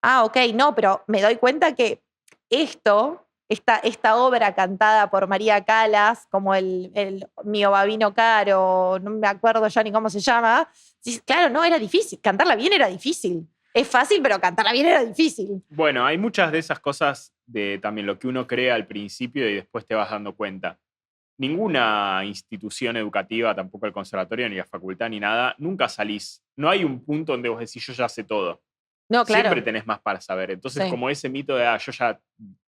ok, no, pero me doy cuenta que esta obra cantada por María Calas, como el Mio Babino Caro, no me acuerdo ya ni cómo se llama, claro, no, era difícil. Cantarla bien era difícil. Es fácil, pero cantarla bien era difícil. Bueno, hay muchas de esas cosas de también lo que uno cree al principio y después te vas dando cuenta. Ninguna institución educativa, tampoco el conservatorio, ni la facultad, ni nada, nunca salís. No hay un punto donde vos decís, yo ya sé todo. No, Siempre claro. tenés más para saber. Entonces, Sí. como ese mito de, yo ya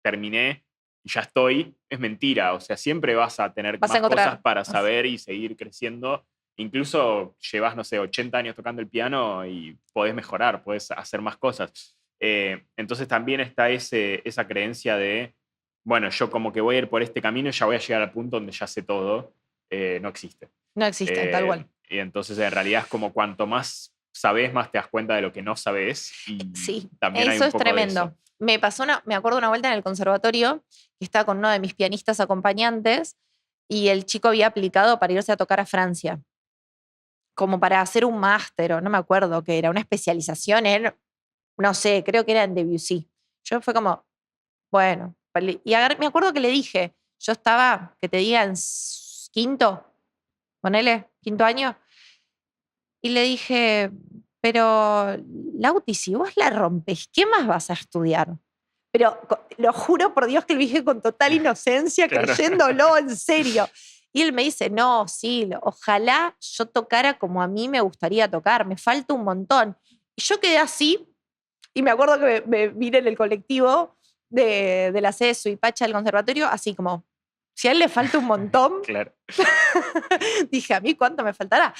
terminé y ya estoy, es mentira. O sea, siempre vas a tener Vas a más encontrar. cosas para saber y seguir creciendo. Incluso llevas, no sé, 80 años tocando el piano y podés mejorar, podés hacer más cosas. Entonces también está esa creencia de, bueno, yo como que voy a ir por este camino y ya voy a llegar al punto donde ya sé todo. No existe. No existe, tal cual. Y entonces en realidad es como cuanto más sabes, más te das cuenta de lo que no sabes. Y Sí, también hay eso un es poco tremendo. de eso. Me acuerdo una vuelta en el conservatorio, que estaba con uno de mis pianistas acompañantes, y el chico había aplicado para irse a tocar a Francia, como para hacer un máster, o no me acuerdo qué era, una especialización en, no sé, creo que era en Debussy. Yo fue como, bueno, me acuerdo que le dije, yo estaba, que te diga, en quinto, ponele, quinto año, y le dije, pero Lauti, si vos la rompes, ¿qué más vas a estudiar? Pero lo juro por Dios que lo dije con total inocencia, Claro. creyéndolo en serio. Y él me dice, no, sí, ojalá yo tocara como a mí me gustaría tocar, me falta un montón. Y yo quedé así, y me acuerdo que me vine en el colectivo de la sede Suipacha del conservatorio, así como, si a él le falta un montón, Claro. dije, ¿a mí cuánto me faltará?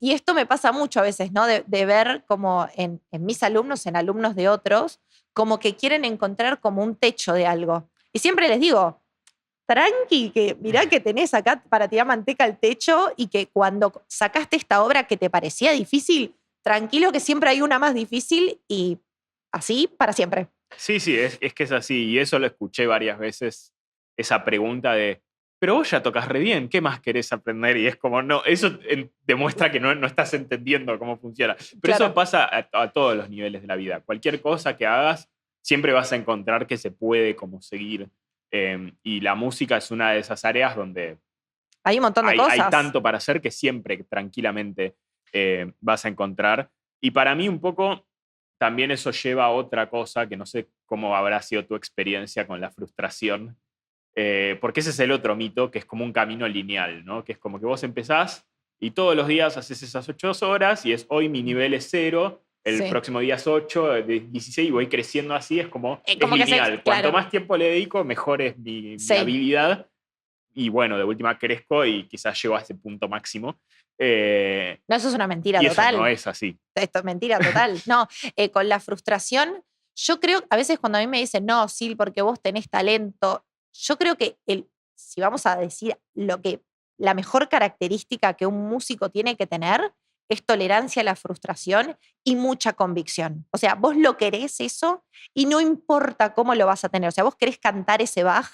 Y esto me pasa mucho a veces, ¿no? De ver como en mis alumnos, en alumnos de otros, como que quieren encontrar como un techo de algo. Y siempre les digo, tranqui, que mirá que tenés acá para tirar manteca al techo y que cuando sacaste esta obra que te parecía difícil, tranquilo que siempre hay una más difícil y así para siempre. Sí, sí, es que es así. Y eso lo escuché varias veces, esa pregunta de, pero vos ya tocas re bien, ¿qué más querés aprender? Y es como, no, eso demuestra que no estás entendiendo cómo funciona. Pero eso Claro. pasa a todos los niveles de la vida. Cualquier cosa que hagas, siempre vas a encontrar que se puede como seguir. Y la música es una de esas áreas donde Hay un montón de hay cosas. tanto para hacer que siempre tranquilamente vas a encontrar. Y para mí un poco también eso lleva a otra cosa, que no sé cómo habrá sido tu experiencia con la frustración, porque ese es el otro mito, que es como un camino lineal, ¿no? Que es como que vos empezás y todos los días haces esas 8 horas y es hoy mi nivel es 0, el Sí. próximo día es 8, de 16 y voy creciendo así, es como Como es que lineal. claro. Cuanto más tiempo le dedico, mejor es mi Sí. habilidad. Y bueno, de última crezco y quizás llego a ese punto máximo. No, eso es una mentira Y total. eso no es así. Esto es mentira total. No, con la frustración, yo creo, a veces cuando a mí me dicen, no, sí, porque vos tenés talento, yo creo que si vamos a decir la mejor característica que un músico tiene que tener es tolerancia a la frustración y mucha convicción. O sea, vos lo querés eso y no importa cómo lo vas a tener. O sea, vos querés cantar ese Bach,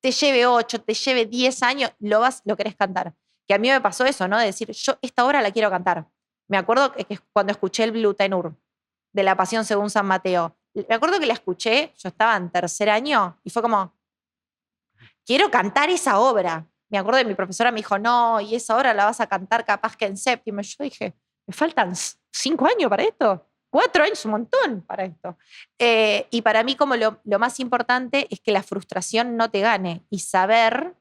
te lleve 8, te lleve 10 años, lo querés cantar. Que a mí me pasó eso, ¿no? De decir, yo esta obra la quiero cantar. Me acuerdo que cuando escuché el Blue Tenor de La Pasión según San Mateo, me acuerdo que la escuché, yo estaba en tercer año y fue como, quiero cantar esa obra. Me acuerdo de mi profesora me dijo, no, y esa obra la vas a cantar capaz que en séptimo. Y yo dije, me faltan 5 años para esto, 4 años, un montón para esto. Y para mí como lo más importante es que la frustración no te gane y saber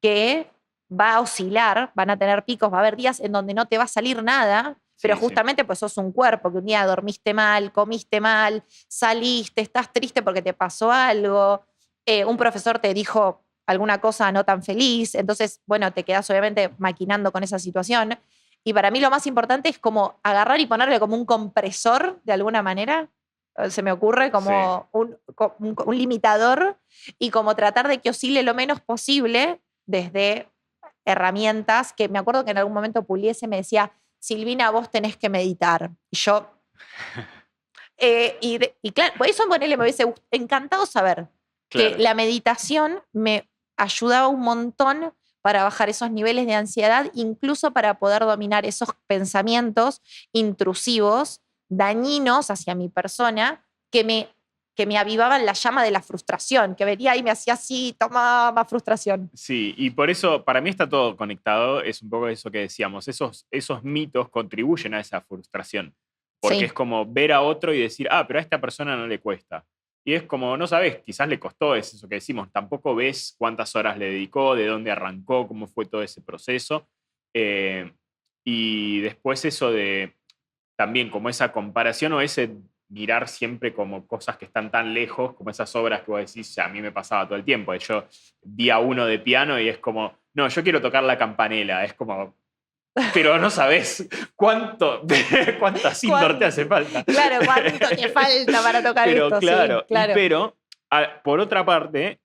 que va a oscilar, van a tener picos, va a haber días en donde no te va a salir nada, pero Sí, justamente pues sos un cuerpo, que un día dormiste mal, comiste mal, saliste, estás triste porque te pasó algo, un profesor te dijo alguna cosa no tan feliz. Entonces, bueno, te quedas obviamente maquinando con esa situación. Y para mí lo más importante es como agarrar y ponerle como un compresor de alguna manera. Se me ocurre como un limitador y como tratar de que oscile lo menos posible desde herramientas que me acuerdo que en algún momento Pugliese me decía, Silvina, vos tenés que meditar. Y yo... y claro, por eso ponele, me hubiese encantado saber que la meditación me ayudaba un montón para bajar esos niveles de ansiedad, incluso para poder dominar esos pensamientos intrusivos, dañinos hacia mi persona, que me avivaban la llama de la frustración, que venía y me hacía así, toma más frustración. Sí, y por eso para mí está todo conectado, es un poco eso que decíamos, esos mitos contribuyen a esa frustración, porque es como ver a otro y decir, pero a esta persona no le cuesta. Y es como, no sabes, quizás le costó, es eso que decimos, tampoco ves cuántas horas le dedicó, de dónde arrancó, cómo fue todo ese proceso. Y después eso de también como esa comparación o ese mirar siempre como cosas que están tan lejos, como esas obras que vos decís, a mí me pasaba todo el tiempo. Yo día uno de piano y es como, no, yo quiero tocar la campanela, es como... Pero no sabés cuánta síndor te hace falta. Claro, cuánto te falta para tocar esto. Claro, sí, claro. Pero, por otra parte,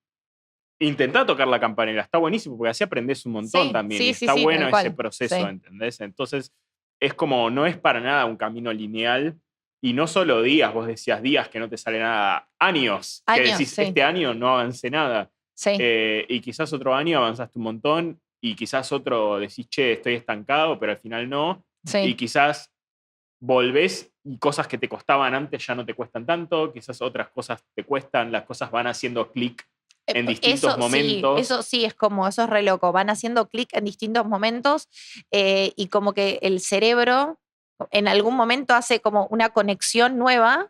intentá tocar la campanela. Está buenísimo porque así aprendés un montón también. Y está bueno ese proceso, ¿entendés? Entonces, es como, no es para nada un camino lineal. Y no solo días, vos decías días que no te sale nada, años que decís, este año no avancé nada. Y quizás otro año avanzaste un montón. Y quizás otro decís, che, estoy estancado, pero al final no. Y quizás volvés y cosas que te costaban antes ya no te cuestan tanto. Quizás otras cosas te cuestan, las cosas van haciendo clic en distintos momentos. Eso sí, eso es re loco. Van haciendo clic en distintos momentos y como que el cerebro en algún momento hace como una conexión nueva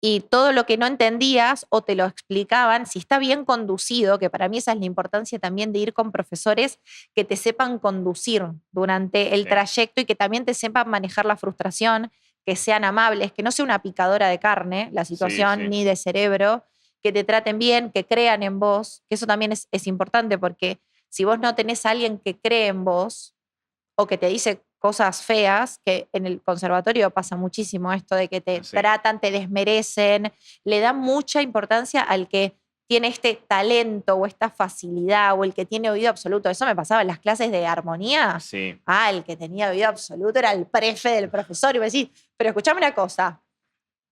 y todo lo que no entendías o te lo explicaban, si está bien conducido, que para mí esa es la importancia también de ir con profesores que te sepan conducir durante el trayecto y que también te sepan manejar la frustración, que sean amables, que no sea una picadora de carne la situación ni de cerebro, que te traten bien, que crean en vos, que eso también es importante porque si vos no tenés a alguien que cree en vos o que te dice cosas feas, que en el conservatorio pasa muchísimo esto de que te tratan, te desmerecen, le dan mucha importancia al que tiene este talento o esta facilidad o el que tiene oído absoluto. Eso me pasaba en las clases de armonía. El que tenía oído absoluto era el prefe del profesor. Y me decís, pero escuchame una cosa.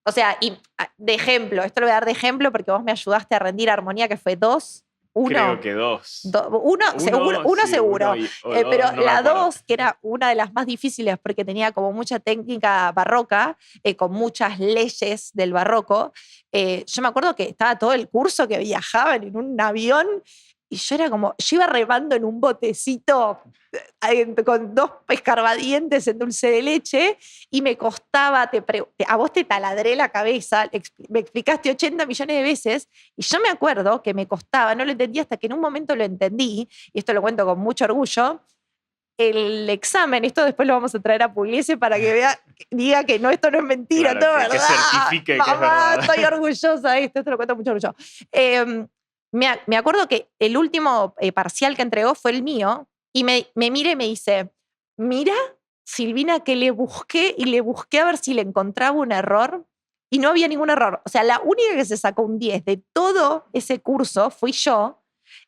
O sea, y de ejemplo, esto lo voy a dar de ejemplo porque vos me ayudaste a rendir armonía, que fue 2. Creo que 2. Uno seguro. Pero no la 2, que era una de las más difíciles porque tenía como mucha técnica barroca, con muchas leyes del barroco. Yo me acuerdo que estaba todo el curso que viajaban en un avión y yo iba remando en un botecito con 2 escarbadientes en dulce de leche y me costaba, a vos te taladré la cabeza, me explicaste 80 millones de veces y yo me acuerdo que me costaba, no lo entendí hasta que en un momento lo entendí, y esto lo cuento con mucho orgullo, el examen, esto después lo vamos a traer a Pugliese para que diga que no, esto no es mentira, todo es verdad. Que certifique que es verdad. Estoy orgullosa de esto lo cuento con mucho orgullo. Me acuerdo que el último parcial que entregó fue el mío y me mira y me dice, mira, Silvina, que le busqué a ver si le encontraba un error y no había ningún error. O sea, la única que se sacó un 10 de todo ese curso fui yo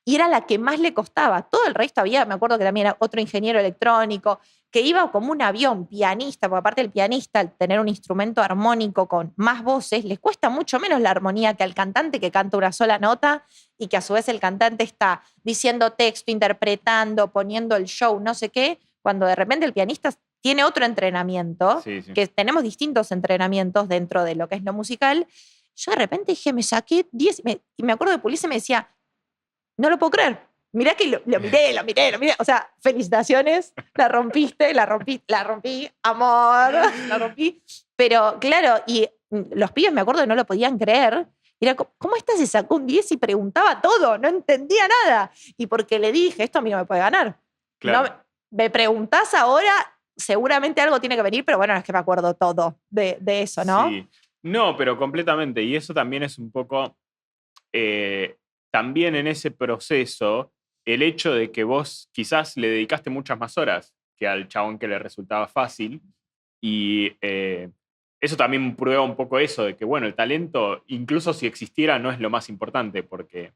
y era la que más le costaba. Todo el resto me acuerdo que también era otro ingeniero electrónico, que iba como un avión, pianista, porque aparte el pianista, al tener un instrumento armónico con más voces, les cuesta mucho menos la armonía que al cantante que canta una sola nota y que a su vez el cantante está diciendo texto, interpretando, poniendo el show, no sé qué, cuando de repente el pianista tiene otro entrenamiento, que tenemos distintos entrenamientos dentro de lo que es lo musical. Yo de repente dije, me saqué 10, y me acuerdo de Pugliese me decía, no lo puedo creer. Mirá que lo miré. O sea, felicitaciones, la rompiste, la rompí, amor, la rompí. Pero claro, y los pibes me acuerdo que no lo podían creer. Era, ¿cómo esta se sacó un 10 y preguntaba todo? No entendía nada. Y porque le dije, esto a mí no me puede ganar. Claro. No, me preguntás ahora, seguramente algo tiene que venir, pero bueno, es que me acuerdo todo de eso, ¿no? Sí. No, pero completamente. Y eso también es un poco... también en ese proceso, el hecho de que vos quizás le dedicaste muchas más horas que al chabón que le resultaba fácil, y eso también prueba un poco eso, de que, bueno, el talento, incluso si existiera, no es lo más importante, porque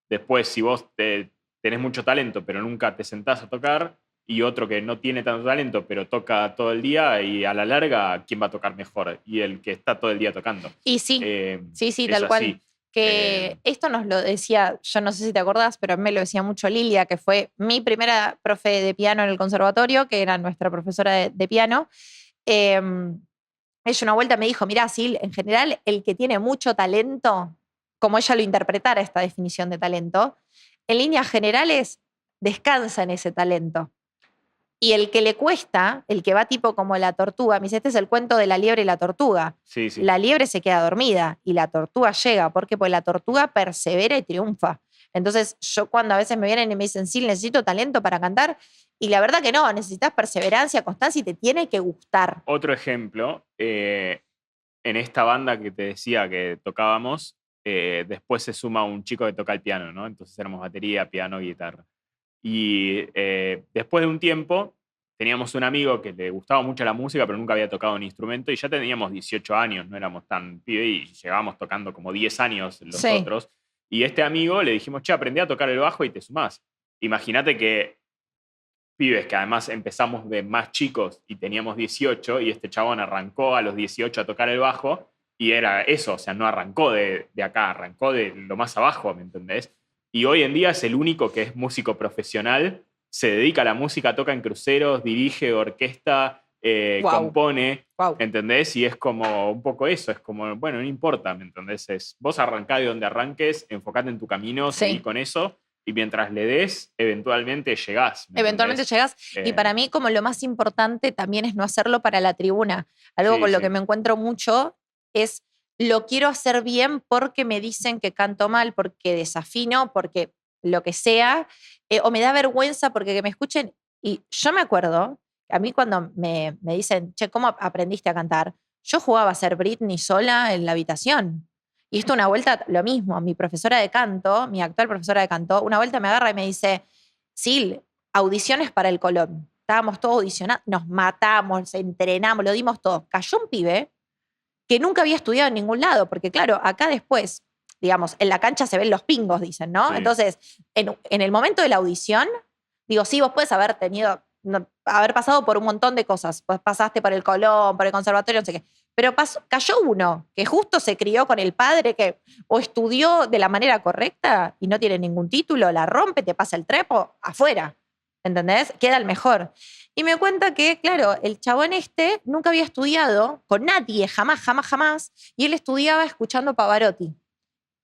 después, si vos tenés mucho talento, pero nunca te sentás a tocar, y otro que no tiene tanto talento, pero toca todo el día, y a la larga, ¿quién va a tocar mejor? Y el que está todo el día tocando. Y sí, sí, Es tal cual. así. Que esto nos lo decía, yo no sé si te acordás, pero a mí me lo decía mucho Lilia, que fue mi primera profe de piano en el conservatorio, que era nuestra profesora de piano. Ella una vuelta me dijo, mirá, Sil, en general el que tiene mucho talento, como ella lo interpretara esta definición de talento, en líneas generales descansa en ese talento. Y el que le cuesta, el que va tipo como la tortuga, me dice, este es el cuento de la liebre y la tortuga. Sí, sí. La liebre se queda dormida y la tortuga llega. ¿Por qué? Porque la tortuga persevera y triunfa. Entonces, yo cuando a veces me vienen y me dicen, sí, necesito talento para cantar, y la verdad que no, necesitas perseverancia, constancia y te tiene que gustar. Otro ejemplo, en esta banda que te decía que tocábamos, después se suma un chico que toca el piano, ¿no? Entonces éramos batería, piano, guitarra. Y después de un tiempo, teníamos un amigo que le gustaba mucho la música, pero nunca había tocado un instrumento, y ya teníamos 18 años, no éramos tan pibe, y llevábamos tocando como 10 años los Sí. otros. Y este amigo le dijimos, che, aprendí a tocar el bajo y te sumás. Imagínate que pibes que además empezamos de más chicos y teníamos 18, y este chabón arrancó a los 18 a tocar el bajo, y era eso, o sea, no arrancó de acá, arrancó de lo más abajo, ¿me entendés? Y hoy en día es el único que es músico profesional, se dedica a la música, toca en cruceros, dirige orquesta, Wow. compone, Wow. ¿entendés? Y es como un poco eso, es como, bueno, no importa, ¿me entendés? Vos arrancá de donde arranques, enfocate en tu camino, Sí. seguí con eso, y mientras le des, eventualmente llegás. Eventualmente llegas. Y para mí, como lo más importante también es no hacerlo para la tribuna. Algo Sí, con lo sí. que me encuentro mucho es lo quiero hacer bien porque me dicen que canto mal, porque desafino, porque lo que sea, o me da vergüenza porque que me escuchen. Y yo me acuerdo, a mí cuando me dicen, che, ¿cómo aprendiste a cantar? Yo jugaba a ser Britney sola en la habitación. Y esto una vuelta, lo mismo, mi profesora de canto, mi actual profesora de canto, una vuelta me agarra y me dice, Sil, audiciones para el Colón. Estábamos todos audicionando, nos matamos, entrenamos, lo dimos todo. Cayó un pibe que nunca había estudiado en ningún lado, porque claro, acá después, digamos, en la cancha se ven los pingos, dicen, ¿no? Sí. Entonces, en el momento de la audición, digo, sí, vos puedes haber tenido, haber pasado por un montón de cosas. Pues pasaste por el Colón, por el conservatorio, no sé qué. Pero cayó uno que justo se crió con el padre que o estudió de la manera correcta y no tiene ningún título, la rompe, te pasa el trepo, afuera. ¿Entendés? Queda el mejor. Y me cuenta que, claro, el chabón este nunca había estudiado con nadie, jamás, jamás, jamás, y él estudiaba escuchando Pavarotti.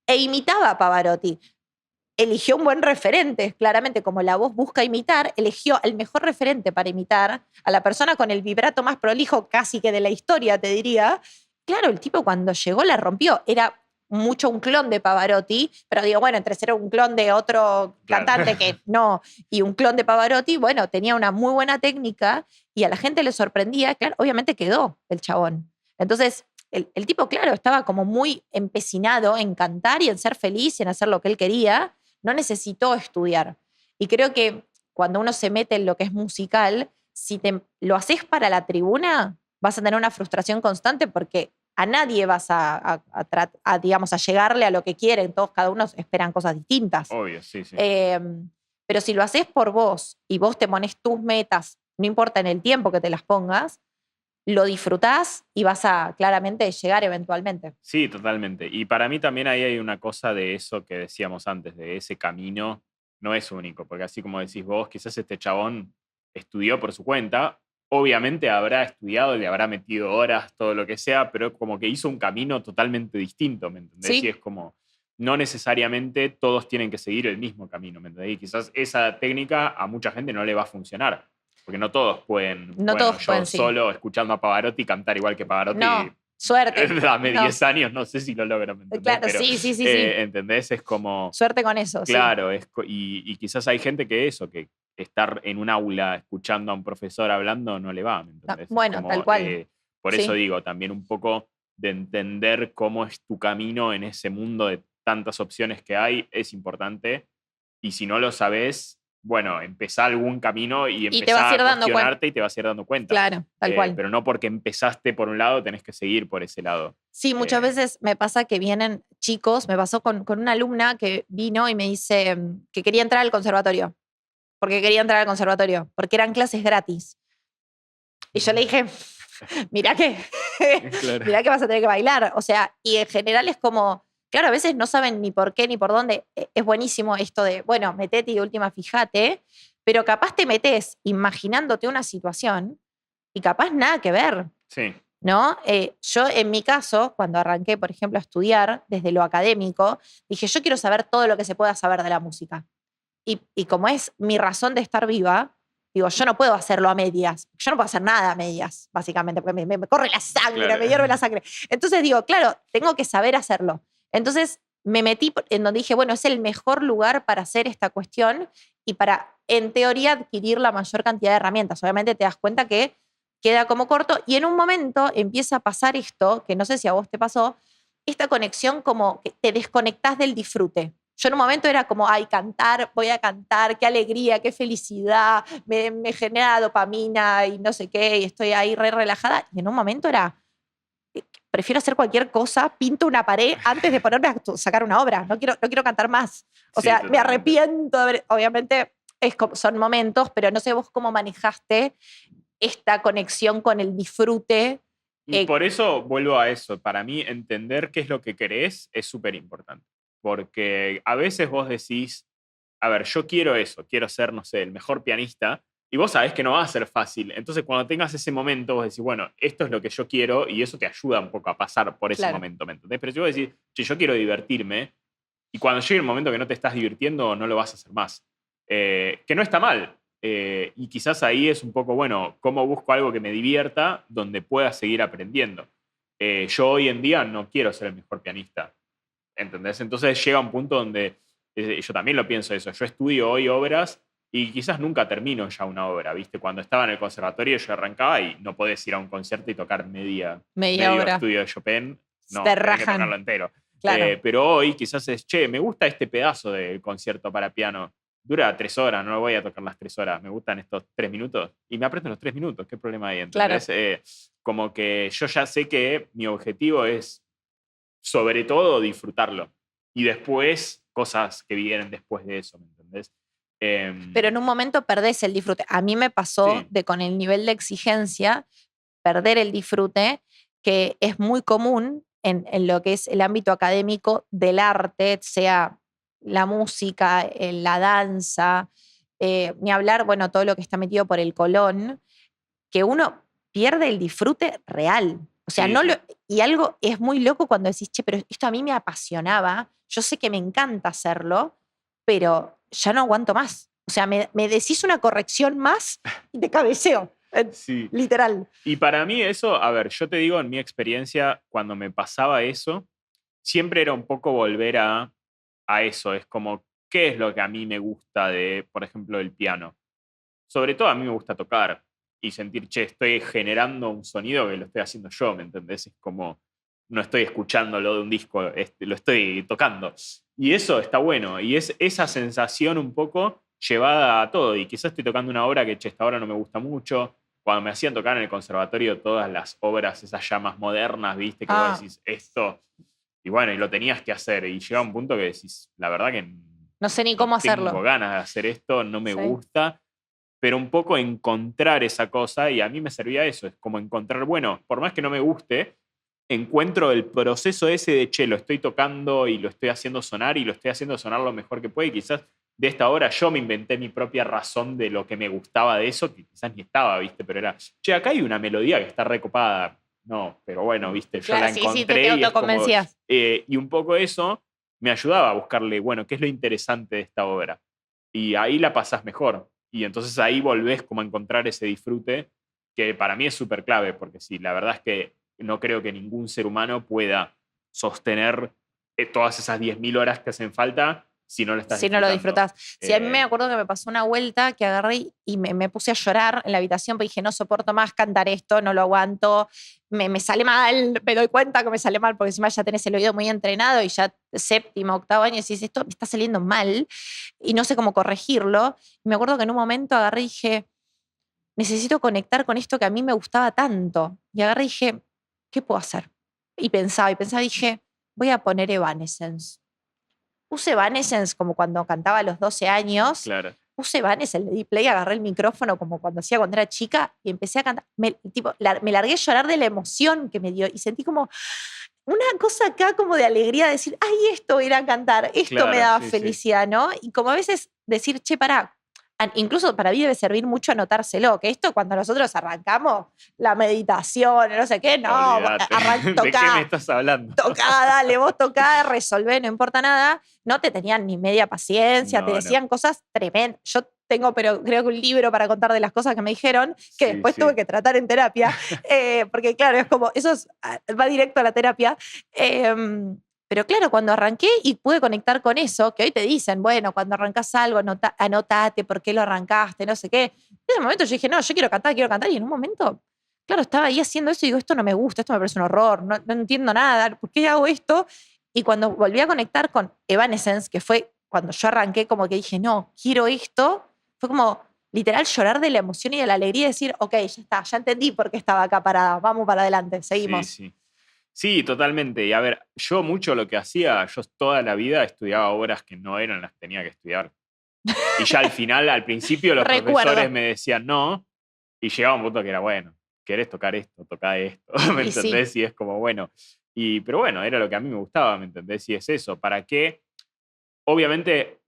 E imitaba a Pavarotti. Eligió un buen referente, claramente, como la voz busca imitar, eligió el mejor referente para imitar, a la persona con el vibrato más prolijo casi que de la historia, te diría. Claro, el tipo cuando llegó la rompió. Era mucho un clon de Pavarotti, pero digo, bueno, entre ser un clon de otro cantante que no, y un clon de Pavarotti, bueno, tenía una muy buena técnica y a la gente le sorprendía. Claro, obviamente quedó el chabón. Entonces, el tipo, claro, estaba como muy empecinado en cantar y en ser feliz y en hacer lo que él quería. No necesitó estudiar. Y creo que cuando uno se mete en lo que es musical, si lo haces para la tribuna, vas a tener una frustración constante porque a nadie vas digamos, a llegarle a lo que quieren. Todos, cada uno esperan cosas distintas. Obvio, sí, sí. Pero si lo haces por vos y vos te pones tus metas, no importa en el tiempo que te las pongas, lo disfrutás y vas a claramente llegar eventualmente. Sí, totalmente. Y para mí también ahí hay una cosa de eso que decíamos antes, de ese camino no es único, porque así como decís vos, quizás este chabón estudió por su cuenta, obviamente habrá estudiado, le habrá metido horas, todo lo que sea, pero como que hizo un camino totalmente distinto, ¿me entendés? Sí. Y es como, no necesariamente todos tienen que seguir el mismo camino, ¿me entendés? Y quizás esa técnica a mucha gente no le va a funcionar. Porque no todos pueden, todos yo pueden, sí. solo escuchando a Pavarotti cantar igual que Pavarotti. No, suerte. Dame No. 10 años, no sé si lo logro, ¿me entendés? Claro, Pero, sí. ¿entendés? Es como... Suerte con eso, Claro, y quizás hay gente que estar en un aula escuchando a un profesor hablando no le va, ¿me entendés? Bueno, tal cual. Por Sí. eso digo, también un poco de entender cómo es tu camino en ese mundo de tantas opciones que hay, es importante. Y si no lo sabes, bueno, empezá algún camino y Y te vas empezá a ir a dando cuenta. cuestionarte y te vas a ir dando cuenta. Claro, tal cual. Pero no porque empezaste por un lado, tenés que seguir por ese lado. Sí, muchas veces me pasa que vienen chicos, me pasó con una alumna que vino y me dice que quería entrar al conservatorio. Porque quería entrar al conservatorio, porque eran clases gratis. Y yo le dije, mirá que, Claro. mirá que vas a tener que bailar. O sea, y en general es como, claro, a veces no saben ni por qué ni por dónde. Es buenísimo esto de, bueno, metete y de última fíjate, pero capaz te metes imaginándote una situación y capaz nada que ver, Sí, ¿no? Yo en mi caso, cuando arranqué, por ejemplo, a estudiar desde lo académico, dije, yo quiero saber todo lo que se pueda saber de la música. Y como es mi razón de estar viva, digo, yo no puedo hacerlo a medias. Yo no puedo hacer nada a medias, básicamente, porque me corre la sangre, claro. me hierve la sangre. Entonces digo, claro, tengo que saber hacerlo. Entonces me metí en donde dije, bueno, es el mejor lugar para hacer esta cuestión y para, en teoría, adquirir la mayor cantidad de herramientas. Obviamente te das cuenta que queda como corto y en un momento empieza a pasar esto, que no sé si a vos te pasó, esta conexión como que te desconectás del disfrute. Yo en un momento era como, ay, cantar, voy a cantar, qué alegría, qué felicidad, me genera dopamina y no sé qué, y estoy ahí re relajada. Y en un momento era, prefiero hacer cualquier cosa, pinto una pared antes de ponerme a sacar una obra. No quiero cantar más. O Sí, sea, me totalmente. arrepiento de obviamente son momentos, pero no sé vos cómo manejaste esta conexión con el disfrute. Y por eso vuelvo a eso. Para mí, entender qué es lo que querés es súper importante. Porque a veces vos decís, a ver, yo quiero eso, quiero ser, no sé, el mejor pianista, y vos sabés que no va a ser fácil. Entonces, cuando tengas ese momento, vos decís, bueno, esto es lo que yo quiero, y eso te ayuda un poco a pasar por ese Claro. momento, ¿me entendés? Pero si vos decís, che, yo quiero divertirme, y cuando llegue el momento que no te estás divirtiendo, no lo vas a hacer más. Que no está mal. Y quizás ahí es un poco, bueno, ¿cómo busco algo que me divierta donde pueda seguir aprendiendo? Yo hoy en día no quiero ser el mejor pianista, ¿entendés? Entonces llega un punto donde yo también lo pienso eso. Yo estudio hoy obras y quizás nunca termino ya una obra, ¿viste? Cuando estaba en el conservatorio yo arrancaba y no podés ir a un concierto y tocar medio obra. estudio de Chopin. No, Te tenés que rajan. tocarlo entero. Claro. Pero hoy quizás es, che, me gusta este pedazo del concierto para piano. Dura 3 horas, no voy a tocar las 3 horas. Me gustan estos 3 minutos. Y me aprieto los 3 minutos. ¿Qué problema hay? ¿Entendés? Como que yo ya sé que mi objetivo es, sobre todo, disfrutarlo. Y después, cosas que vienen después de eso, ¿me entendés? Pero en un momento perdés el disfrute. A mí me pasó Sí. de con el nivel de exigencia perder el disfrute, que es muy común en lo que es el ámbito académico del arte, sea la música, la danza, ni hablar, bueno, todo lo que está metido por el Colón, que uno pierde el disfrute real. O sea, Sí, no sí. y algo es muy loco cuando decís, che, pero esto a mí me apasionaba, yo sé que me encanta hacerlo, pero ya no aguanto más. O sea, me decís una corrección más y te cabeceo. Sí. Literal. Y para mí eso, a ver, yo te digo, en mi experiencia, cuando me pasaba eso, siempre era un poco volver a eso. Es como, ¿qué es lo que a mí me gusta de, por ejemplo, el piano? Sobre todo a mí me gusta tocar y sentir, che, estoy generando un sonido que lo estoy haciendo yo, ¿me entendés? Es como, no estoy escuchándolo de un disco, lo estoy tocando. Y eso está bueno. Y es esa sensación un poco llevada a todo. Y quizás estoy tocando una obra que, che, esta obra no me gusta mucho. Cuando me hacían tocar en el conservatorio todas las obras, esas llamas modernas, viste, que vos decís, esto. Y bueno, y lo tenías que hacer. Y llega un punto que decís, la verdad que no sé ni cómo hacerlo. Tengo ganas de hacer esto, no me Sí. gusta. Pero un poco encontrar esa cosa, y a mí me servía eso, es como encontrar, bueno, por más que no me guste, encuentro el proceso ese de, che, lo estoy tocando y lo estoy haciendo sonar y lo estoy haciendo sonar lo mejor que puede. Y quizás de esta hora yo me inventé mi propia razón de lo que me gustaba de eso, que quizás ni estaba, ¿viste? Pero era, che, acá hay una melodía que está recopada. No, pero bueno, ¿viste? Yo la encontré te y es como, autoconvencías. y un poco eso me ayudaba a buscarle, bueno, ¿qué es lo interesante de esta obra? Y ahí la pasás mejor. Y entonces ahí volvés como a encontrar ese disfrute que para mí es súper clave, porque sí, la verdad es que no creo que ningún ser humano pueda sostener todas esas 10.000 horas que hacen falta si no lo estás Si no lo disfrutando. disfrutás. Sí, a mí me acuerdo que me pasó una vuelta que agarré y me puse a llorar en la habitación porque dije, no soporto más cantar esto, no lo aguanto, me sale mal, me doy cuenta que me sale mal porque encima ya tenés el oído muy entrenado y ya séptimo, octavo año y decís, esto me está saliendo mal y no sé cómo corregirlo. Y me acuerdo que en un momento agarré y dije, necesito conectar con esto que a mí me gustaba tanto. Y agarré y dije, ¿qué puedo hacer? Y pensaba, dije, voy a poner Evanescence. Puse Evanescence como cuando cantaba a los 12 años. Claro. Puse Evanescence, le di play, agarré el micrófono como cuando hacía cuando era chica y empecé a cantar. Me largué a llorar de la emoción que me dio y sentí como una cosa acá como de alegría, de decir, ay, esto era cantar, esto Claro, me daba sí, felicidad, ¿no? Y como a veces decir, che, pará, incluso para mí debe servir mucho anotárselo, que esto cuando nosotros arrancamos la meditación, no sé qué, no, Olvídate. ¿De qué me estás hablando? tocá, dale, vos tocá, resolvé, no importa nada. No te tenían ni media paciencia, te No. decían cosas tremendas. Yo tengo, pero creo que un libro para contar de las cosas que me dijeron, que Sí, después sí. tuve que tratar en terapia, porque claro, es como, va directo a la terapia. Pero claro, cuando arranqué y pude conectar con eso, que hoy te dicen, bueno, cuando arrancas algo, anotate por qué lo arrancaste, no sé qué. En ese momento yo dije, no, yo quiero cantar, y en un momento, claro, estaba ahí haciendo eso y digo, esto no me gusta, esto me parece un horror, no entiendo nada, ¿por qué hago esto? Y cuando volví a conectar con Evanescence, que fue cuando yo arranqué como que dije, no, quiero esto, fue como literal llorar de la emoción y de la alegría y decir, ok, ya está, ya entendí por qué estaba acá parada, vamos para adelante, seguimos. Sí, sí. Sí, totalmente. Y a ver, yo mucho lo que hacía, yo toda la vida estudiaba obras que no eran las que tenía que estudiar. Y ya al final, al principio, los profesores me decían no, y llegaba un punto que era, bueno, ¿querés tocar esto? Toca esto, ¿me Y sí. entendés? Y es como, bueno. Pero bueno, era lo que a mí me gustaba, ¿me entendés? Y es eso. ¿Para qué? Obviamente,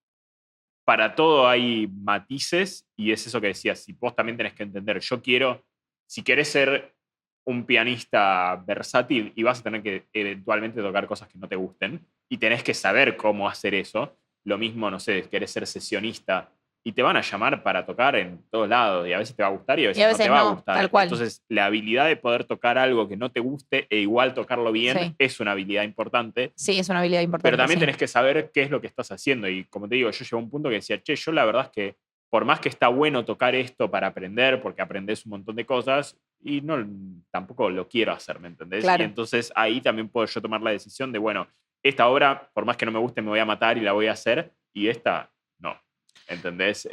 para todo hay matices, y es eso que decías, si vos también tenés que entender, si querés ser un pianista versátil y vas a tener que eventualmente tocar cosas que no te gusten y tenés que saber cómo hacer eso. Lo mismo, no sé, querés ser sesionista y te van a llamar para tocar en todos lados y a veces te va a gustar y a veces, no te va a gustar. Tal cual. Entonces, la habilidad de poder tocar algo que no te guste e igual tocarlo bien Sí. es una habilidad importante. Sí, es una habilidad importante. Pero también sí. tenés que saber qué es lo que estás haciendo. Y como te digo, yo llegué a un punto que decía, che, yo la verdad es que por más que está bueno tocar esto para aprender, porque aprendes un montón de cosas, y no tampoco lo quiero hacer, ¿me entendés? Claro. Y entonces ahí también puedo yo tomar la decisión de, bueno, esta obra, por más que no me guste, me voy a matar y la voy a hacer, y esta, no. ¿Entendés?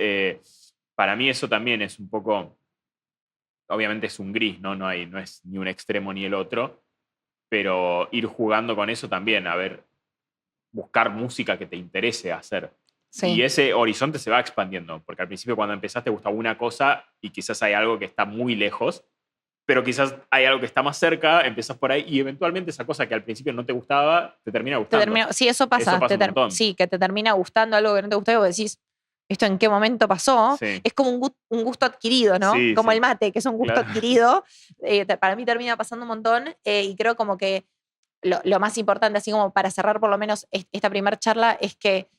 Para mí eso también es un poco, obviamente es un gris, ¿no? No es ni un extremo ni el otro, pero ir jugando con eso también, a ver, buscar música que te interese hacer. Sí. Y ese horizonte se va expandiendo, porque al principio cuando empezaste gustaba una cosa y quizás hay algo que está muy lejos, pero quizás hay algo que está más cerca, empezás por ahí y eventualmente esa cosa que al principio no te gustaba, te termina gustando. Sí, eso pasa. Eso pasa un montón. Sí, que te termina gustando algo que no te gustó y vos decís, ¿esto en qué momento pasó? Sí. Es como un gusto adquirido, ¿no? Sí, como sí. el mate, que es un gusto Claro. adquirido. Para mí termina pasando un montón y creo como que lo más importante, así como para cerrar por lo menos esta primera charla, es que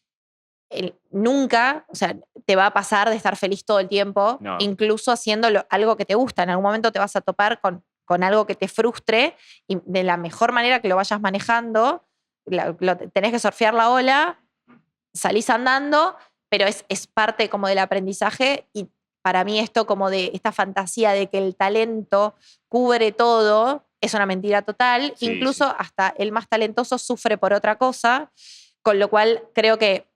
nunca, o sea, te va a pasar de estar feliz todo el tiempo, No. incluso haciendo algo que te gusta. En algún momento te vas a topar con algo que te frustre y de la mejor manera que lo vayas manejando, tenés que surfear la ola, salís andando, pero es parte como del aprendizaje y para mí esto como de esta fantasía de que el talento cubre todo es una mentira total. Sí, Incluso sí. hasta el más talentoso sufre por otra cosa, con lo cual creo que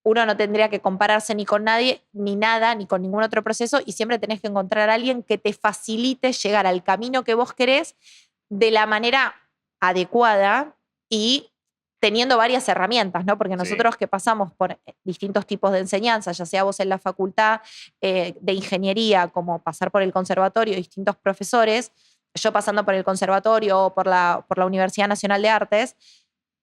uno no tendría que compararse ni con nadie, ni nada, ni con ningún otro proceso y siempre tenés que encontrar a alguien que te facilite llegar al camino que vos querés de la manera adecuada y teniendo varias herramientas, ¿no? Porque nosotros que pasamos por distintos tipos de enseñanza, ya sea vos en la facultad de ingeniería, como pasar por el conservatorio, distintos profesores, yo pasando por el conservatorio o por la Universidad Nacional de Artes,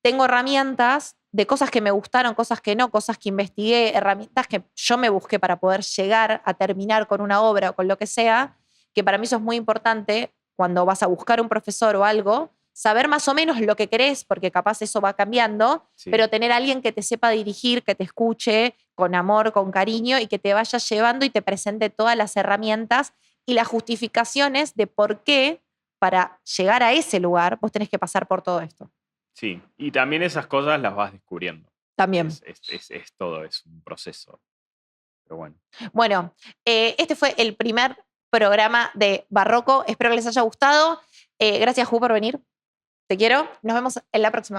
tengo herramientas de cosas que me gustaron, cosas que no, cosas que investigué, herramientas que yo me busqué para poder llegar a terminar con una obra o con lo que sea, que para mí eso es muy importante cuando vas a buscar un profesor o algo, saber más o menos lo que querés, porque capaz eso va cambiando, Sí. pero tener a alguien que te sepa dirigir, que te escuche con amor, con cariño y que te vaya llevando y te presente todas las herramientas y las justificaciones de por qué para llegar a ese lugar vos tenés que pasar por todo esto. Sí, y también esas cosas las vas descubriendo. También. Es todo, es un proceso. Pero bueno. Bueno, este fue el primer programa de Barroco. Espero que les haya gustado. Gracias, Ju, por venir. Te quiero. Nos vemos en la próxima.